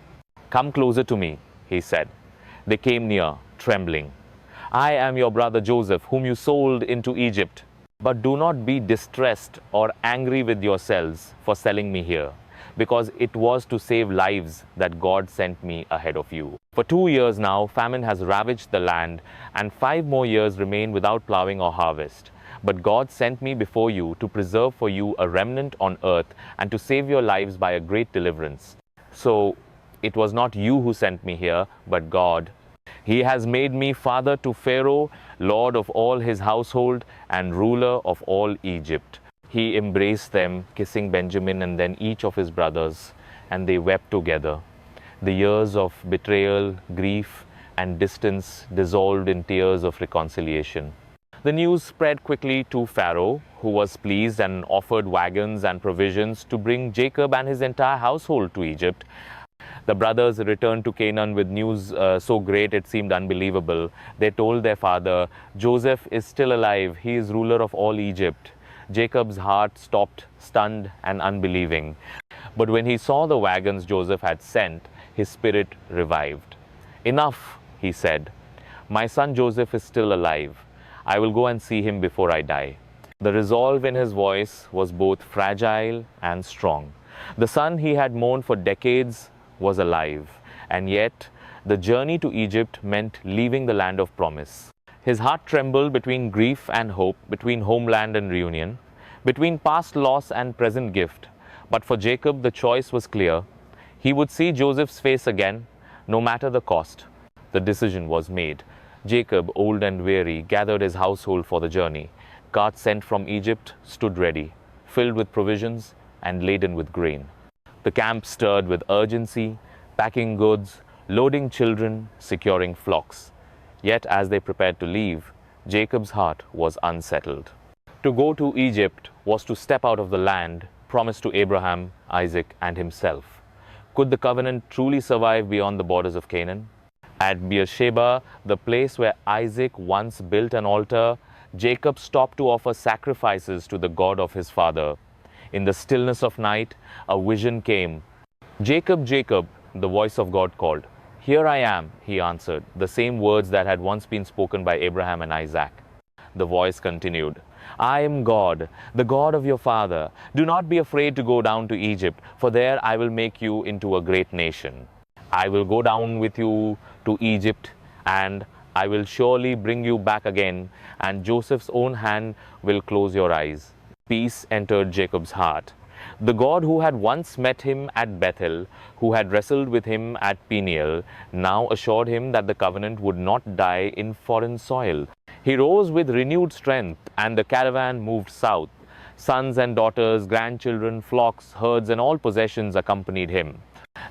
Come closer to me, he said. They came near, trembling. I am your brother Joseph, whom you sold into Egypt. But do not be distressed or angry with yourselves for selling me here, because it was to save lives that God sent me ahead of you. For 2 years now, famine has ravaged the land, and 5 more years remain without plowing or harvest. But God sent me before you to preserve for you a remnant on earth and to save your lives by a great deliverance. So it was not you who sent me here, but God. He has made me father to Pharaoh, lord of all his household, and ruler of all Egypt. He embraced them, kissing Benjamin and then each of his brothers, and they wept together. The years of betrayal, grief, and distance dissolved in tears of reconciliation. The news spread quickly to Pharaoh, who was pleased and offered wagons and provisions to bring Jacob and his entire household to Egypt. The brothers returned to Canaan with news so great it seemed unbelievable. They told their father, Joseph is still alive. He is ruler of all Egypt. Jacob's heart stopped, stunned and unbelieving. But when he saw the wagons Joseph had sent, his spirit revived. Enough, he said. My son Joseph is still alive. I will go and see him before I die. The resolve in his voice was both fragile and strong. The son he had mourned for decades was alive, and yet the journey to Egypt meant leaving the land of promise. His heart trembled between grief and hope, between homeland and reunion, between past loss and present gift. But for Jacob, the choice was clear. He would see Joseph's face again, no matter the cost. The decision was made. Jacob, old and weary, gathered his household for the journey. Carts sent from Egypt stood ready, filled with provisions and laden with grain. The camp stirred with urgency, packing goods, loading children, securing flocks. Yet as they prepared to leave, Jacob's heart was unsettled. To go to Egypt was to step out of the land promised to Abraham, Isaac, and himself. Could the covenant truly survive beyond the borders of Canaan? At Beersheba, the place where Isaac once built an altar, Jacob stopped to offer sacrifices to the God of his father. In the stillness of night, a vision came. "Jacob, Jacob," the voice of God called. "Here I am," he answered, the same words that had once been spoken by Abraham and Isaac. The voice continued, "I am God, the God of your father. Do not be afraid to go down to Egypt, for there I will make you into a great nation. I will go down with you to Egypt, and I will surely bring you back again, and Joseph's own hand will close your eyes." Peace entered Jacob's heart. The God who had once met him at Bethel, who had wrestled with him at Peniel, now assured him that the covenant would not die in foreign soil. He rose with renewed strength, and the caravan moved south. Sons and daughters, grandchildren, flocks, herds, and all possessions accompanied him.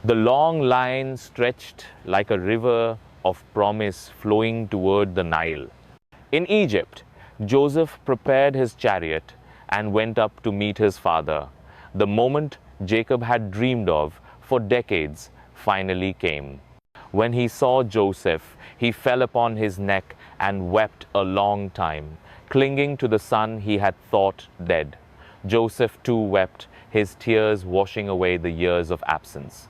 The long line stretched like a river of promise flowing toward the Nile. In Egypt, Joseph prepared his chariot and went up to meet his father. The moment Jacob had dreamed of for decades finally came. When he saw Joseph, he fell upon his neck and wept a long time, clinging to the son he had thought dead. Joseph too wept, his tears washing away the years of absence.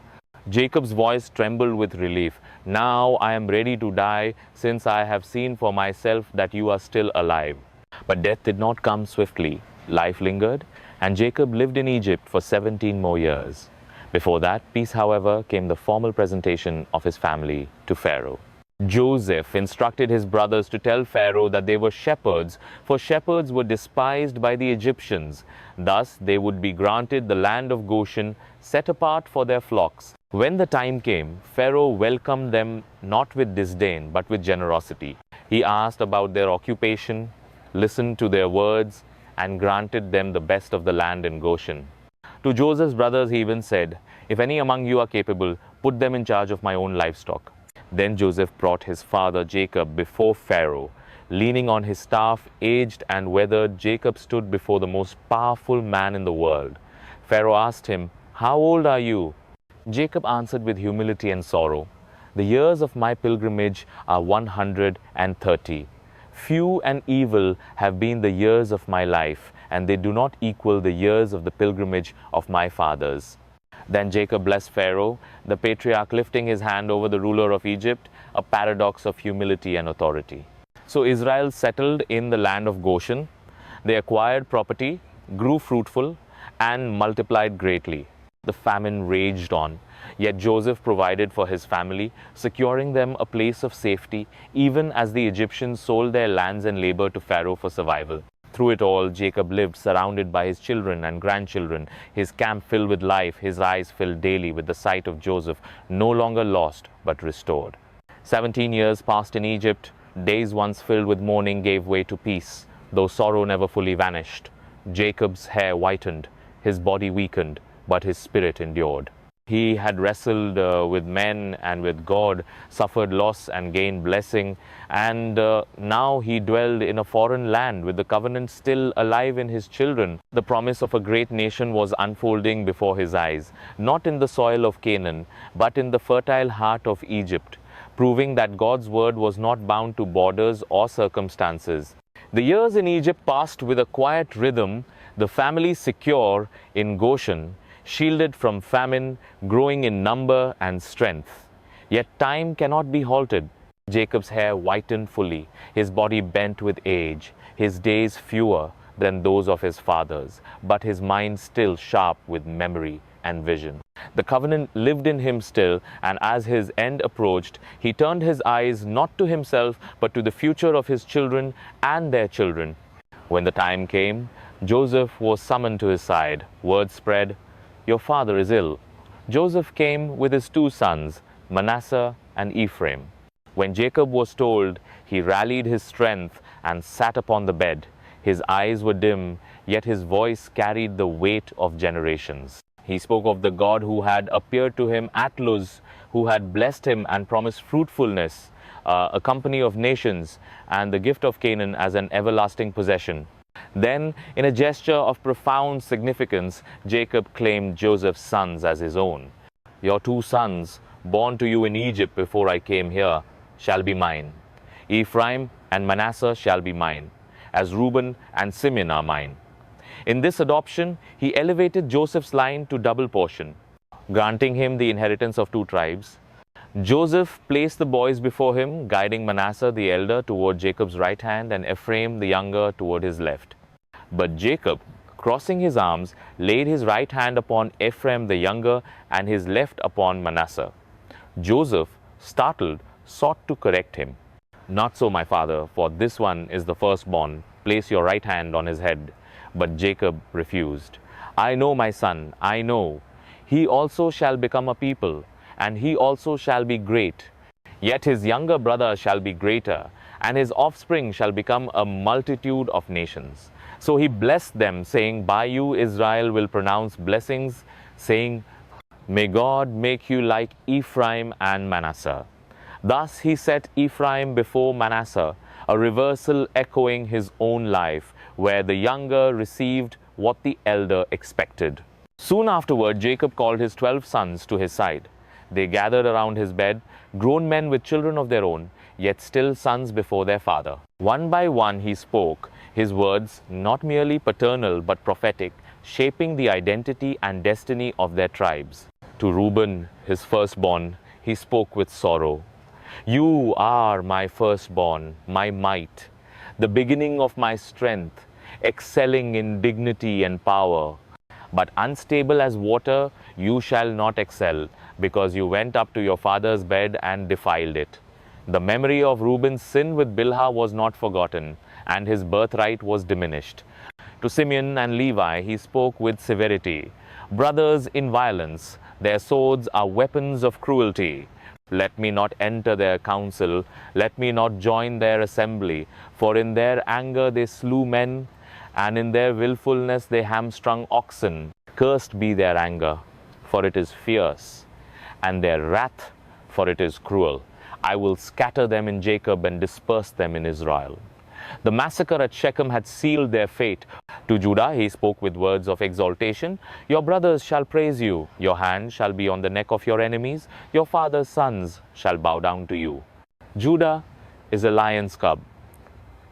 Jacob's voice trembled with relief. "Now I am ready to die, since I have seen for myself that you are still alive." But death did not come swiftly. Life lingered, and Jacob lived in Egypt for 17 more years. Before that, peace, however, came the formal presentation of his family to Pharaoh. Joseph instructed his brothers to tell Pharaoh that they were shepherds, for shepherds were despised by the Egyptians. Thus, they would be granted the land of Goshen, set apart for their flocks. When the time came, Pharaoh welcomed them not with disdain, but with generosity. He asked about their occupation, listened to their words, and granted them the best of the land in Goshen. To Joseph's brothers he even said, "If any among you are capable, put them in charge of my own livestock." Then Joseph brought his father Jacob before Pharaoh. Leaning on his staff, aged and weathered, Jacob stood before the most powerful man in the world. Pharaoh asked him, "How old are you?" Jacob answered with humility and sorrow, "The years of my pilgrimage are 130. Few and evil have been the years of my life, and they do not equal the years of the pilgrimage of my fathers." Then Jacob blessed Pharaoh, the patriarch lifting his hand over the ruler of Egypt, a paradox of humility and authority. So Israel settled in the land of Goshen. They acquired property, grew fruitful, and multiplied greatly. The famine raged on, yet Joseph provided for his family, securing them a place of safety, even as the Egyptians sold their lands and labor to Pharaoh for survival. Through it all, Jacob lived surrounded by his children and grandchildren, his camp filled with life, his eyes filled daily with the sight of Joseph, no longer lost but restored. 17 years passed in Egypt. Days once filled with mourning gave way to peace, though sorrow never fully vanished. Jacob's hair whitened, his body weakened, but his spirit endured. He had wrestled with men and with God, suffered loss and gained blessing, and now he dwelled in a foreign land with the covenant still alive in his children. The promise of a great nation was unfolding before his eyes, not in the soil of Canaan, but in the fertile heart of Egypt, proving that God's word was not bound to borders or circumstances. The years in Egypt passed with a quiet rhythm, the family secure in Goshen, shielded from famine, growing in number and strength. Yet time cannot be halted. Jacob's hair whitened fully, his body bent with age, his days fewer than those of his fathers, but his mind still sharp with memory and vision. The covenant lived in him still, and as his end approached, he turned his eyes not to himself, but to the future of his children and their children. When the time came, Joseph was summoned to his side. Word spread, "Your father is ill." Joseph came with his two sons, Manasseh and Ephraim. When Jacob was told, he rallied his strength and sat upon the bed. His eyes were dim, yet his voice carried the weight of generations. He spoke of the God who had appeared to him at Luz, who had blessed him and promised fruitfulness, a company of nations, and the gift of Canaan as an everlasting possession. Then, in a gesture of profound significance, Jacob claimed Joseph's sons as his own. "Your two sons, born to you in Egypt before I came here, shall be mine. Ephraim and Manasseh shall be mine, as Reuben and Simeon are mine." In this adoption, he elevated Joseph's line to double portion, granting him the inheritance of two tribes. Joseph placed the boys before him, guiding Manasseh the elder toward Jacob's right hand and Ephraim the younger toward his left. But Jacob, crossing his arms, laid his right hand upon Ephraim the younger and his left upon Manasseh. Joseph, startled, sought to correct him. "Not so, my father, for this one is the firstborn. Place your right hand on his head." But Jacob refused. "I know, my son, I know. He also shall become a people, and he also shall be great. Yet his younger brother shall be greater, and his offspring shall become a multitude of nations." So he blessed them, saying, "By you Israel will pronounce blessings, saying, May God make you like Ephraim and Manasseh." Thus he set Ephraim before Manasseh, a reversal echoing his own life, where the younger received what the elder expected. Soon afterward, Jacob called his 12 sons to his side. They gathered around his bed, grown men with children of their own, yet still sons before their father. One by one he spoke, his words not merely paternal but prophetic, shaping the identity and destiny of their tribes. To Reuben, his firstborn, he spoke with sorrow. "You are my firstborn, my might, the beginning of my strength, excelling in dignity and power. But unstable as water, you shall not excel, because you went up to your father's bed and defiled it." The memory of Reuben's sin with Bilhah was not forgotten, and his birthright was diminished. To Simeon and Levi he spoke with severity. "Brothers in violence, their swords are weapons of cruelty. Let me not enter their council, let me not join their assembly, for in their anger they slew men, and in their willfulness they hamstrung oxen. Cursed be their anger, for it is fierce, and their wrath, for it is cruel. I will scatter them in Jacob and disperse them in Israel." The massacre at Shechem had sealed their fate. To Judah he spoke with words of exaltation. "Your brothers shall praise you. Your hand shall be on the neck of your enemies. Your father's sons shall bow down to you." Judah is a lion's cub.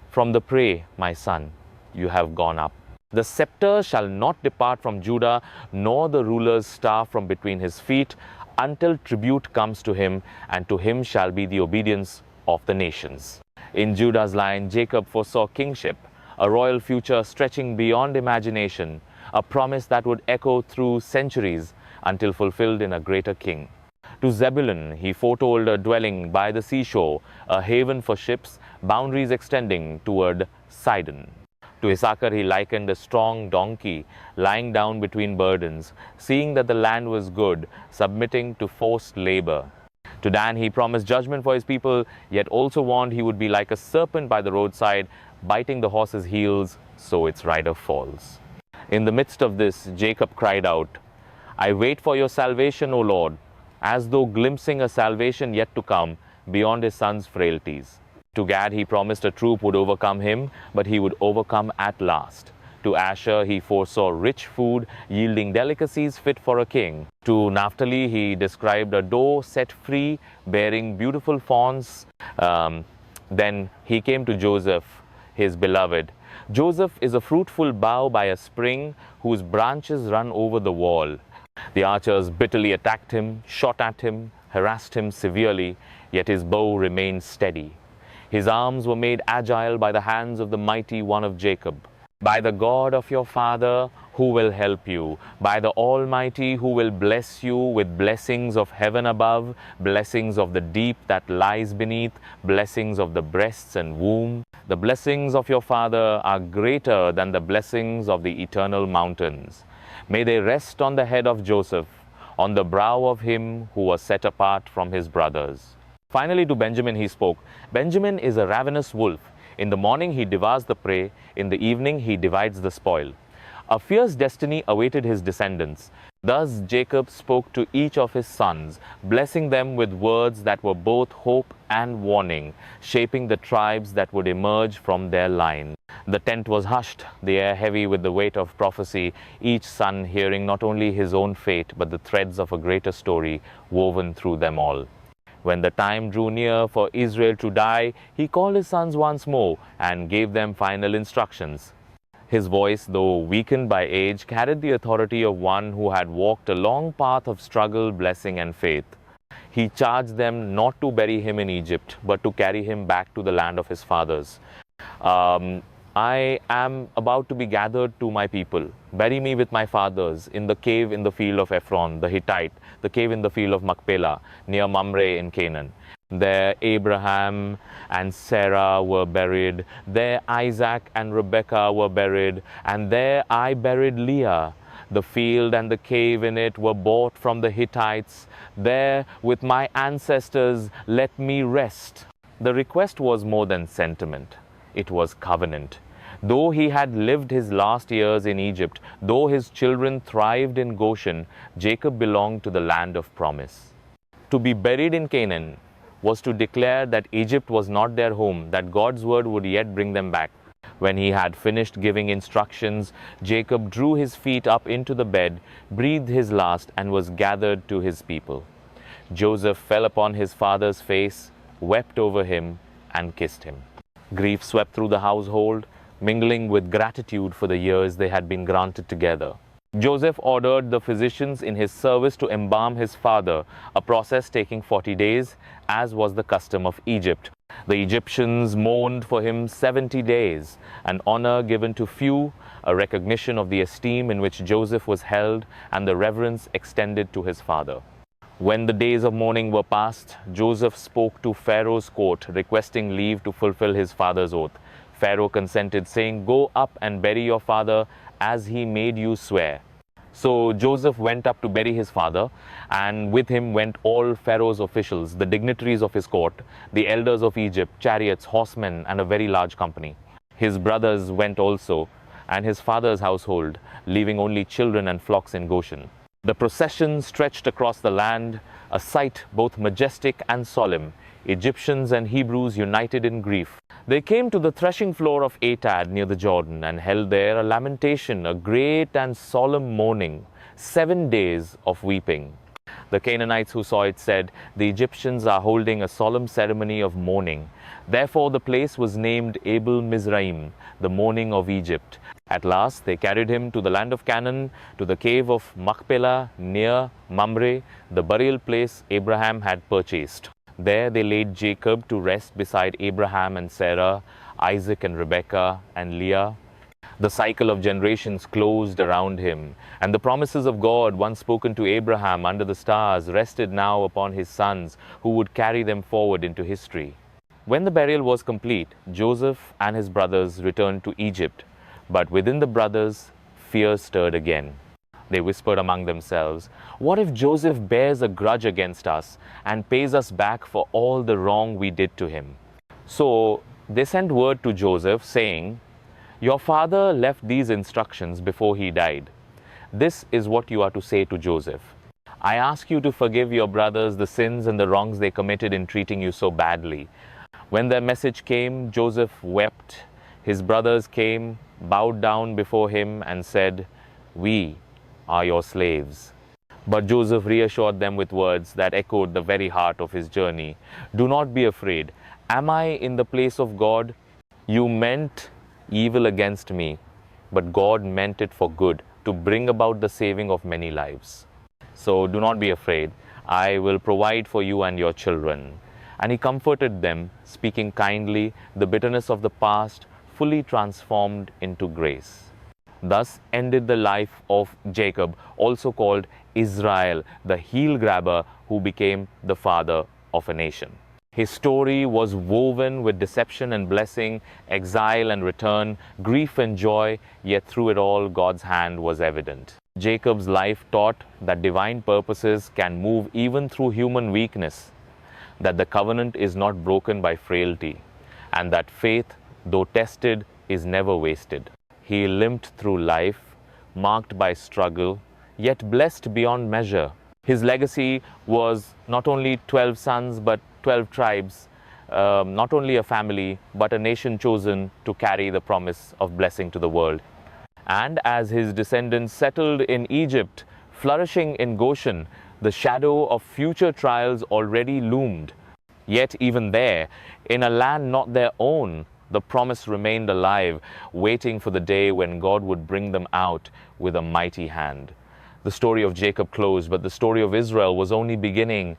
"From the prey, my son, you have gone up. The scepter shall not depart from Judah, nor the ruler's staff from between his feet, until tribute comes to him, and to him shall be the obedience of the nations." In Judah's line, Jacob foresaw kingship, a royal future stretching beyond imagination, a promise that would echo through centuries until fulfilled in a greater king. To Zebulun, he foretold a dwelling by the seashore, a haven for ships, boundaries extending toward Sidon. To Issachar, he likened a strong donkey lying down between burdens, seeing that the land was good, submitting to forced labor. To Dan, he promised judgment for his people, yet also warned he would be like a serpent by the roadside, biting the horse's heels so its rider falls. In the midst of this, Jacob cried out, "I wait for your salvation, O Lord," as though glimpsing a salvation yet to come beyond his son's frailties. To Gad, he promised a troop would overcome him, but he would overcome at last. To Asher, he foresaw rich food, yielding delicacies fit for a king. To Naphtali, he described a doe set free, bearing beautiful fawns. Then he came to Joseph, his beloved. Joseph is a fruitful bough by a spring, whose branches run over the wall. The archers bitterly attacked him, shot at him, harassed him severely, yet his bow remained steady. His arms were made agile by the hands of the mighty one of Jacob. By the God of your father who will help you, by the Almighty who will bless you with blessings of heaven above, blessings of the deep that lies beneath, blessings of the breasts and womb. The blessings of your father are greater than the blessings of the eternal mountains. May they rest on the head of Joseph, on the brow of him who was set apart from his brothers. Finally to Benjamin he spoke, Benjamin is a ravenous wolf. In the morning he devours the prey, in the evening he divides the spoil. A fierce destiny awaited his descendants. Thus Jacob spoke to each of his sons, blessing them with words that were both hope and warning, shaping the tribes that would emerge from their line. The tent was hushed, the air heavy with the weight of prophecy, each son hearing not only his own fate, but the threads of a greater story woven through them all. When the time drew near for Israel to die, he called his sons once more and gave them final instructions. His voice, though weakened by age, carried the authority of one who had walked a long path of struggle, blessing, and faith. He charged them not to bury him in Egypt, but to carry him back to the land of his fathers. I am about to be gathered to my people. Bury me with my fathers in the cave in the field of Ephron, the Hittite, the cave in the field of Machpelah, near Mamre in Canaan. There Abraham and Sarah were buried. There Isaac and Rebekah were buried. And there I buried Leah. The field and the cave in it were bought from the Hittites. There with my ancestors let me rest. The request was more than sentiment. It was covenant. Though he had lived his last years in Egypt, though his children thrived in Goshen, Jacob belonged to the land of promise. To be buried in Canaan was to declare that Egypt was not their home, that God's word would yet bring them back. When he had finished giving instructions, Jacob drew his feet up into the bed, breathed his last, and was gathered to his people. Joseph fell upon his father's face, wept over him, and kissed him. Grief swept through the household, mingling with gratitude for the years they had been granted together. Joseph ordered the physicians in his service to embalm his father, a process taking 40 days, as was the custom of Egypt. The Egyptians mourned for him 70 days, an honor given to few, a recognition of the esteem in which Joseph was held, and the reverence extended to his father. When the days of mourning were past, Joseph spoke to Pharaoh's court, requesting leave to fulfill his father's oath. Pharaoh consented, saying, "Go up and bury your father as he made you swear." So Joseph went up to bury his father, and with him went all Pharaoh's officials, the dignitaries of his court, the elders of Egypt, chariots, horsemen, and a very large company. His brothers went also, and his father's household, leaving only children and flocks in Goshen. The procession stretched across the land, a sight both majestic and solemn, Egyptians and Hebrews united in grief. They came to the threshing floor of Atad near the Jordan and held there a lamentation, a great and solemn mourning, 7 days of weeping. The Canaanites who saw it said, "The Egyptians are holding a solemn ceremony of mourning." Therefore the place was named Abel Mizraim, the mourning of Egypt. At last they carried him to the land of Canaan, to the cave of Machpelah near Mamre, the burial place Abraham had purchased. There they laid Jacob to rest beside Abraham and Sarah, Isaac and Rebekah and Leah. The cycle of generations closed around him, and the promises of God, once spoken to Abraham under the stars, rested now upon his sons, who would carry them forward into history. When the burial was complete, Joseph and his brothers returned to Egypt, but within the brothers, fear stirred again. They whispered among themselves, "What if Joseph bears a grudge against us and pays us back for all the wrong we did to him?" So they sent word to Joseph, saying, "Your father left these instructions before he died. This is what you are to say to Joseph. I ask you to forgive your brothers the sins and the wrongs they committed in treating you so badly." When their message came, Joseph wept. His brothers came, bowed down before him, and said, "We are your slaves." But Joseph reassured them with words that echoed the very heart of his journey. "Do not be afraid. Am I in the place of God? You meant evil against me, but God meant it for good, to bring about the saving of many lives. So do not be afraid. I will provide for you and your children." And he comforted them, speaking kindly. The bitterness of the past fully transformed into grace. Thus ended the life of Jacob, also called Israel, the heel grabber who became the father of a nation. His story was woven with deception and blessing, exile and return, grief and joy, yet through it all, God's hand was evident. Jacob's life taught that divine purposes can move even through human weakness, that the covenant is not broken by frailty, and that faith, though tested, is never wasted. He limped through life, marked by struggle, yet blessed beyond measure. His legacy was not only 12 sons, but 12 tribes, not only a family, but a nation chosen to carry the promise of blessing to the world. And as his descendants settled in Egypt, flourishing in Goshen, the shadow of future trials already loomed. Yet even there, in a land not their own, the promise remained alive, waiting for the day when God would bring them out with a mighty hand. The story of Jacob closed, but the story of Israel was only beginning.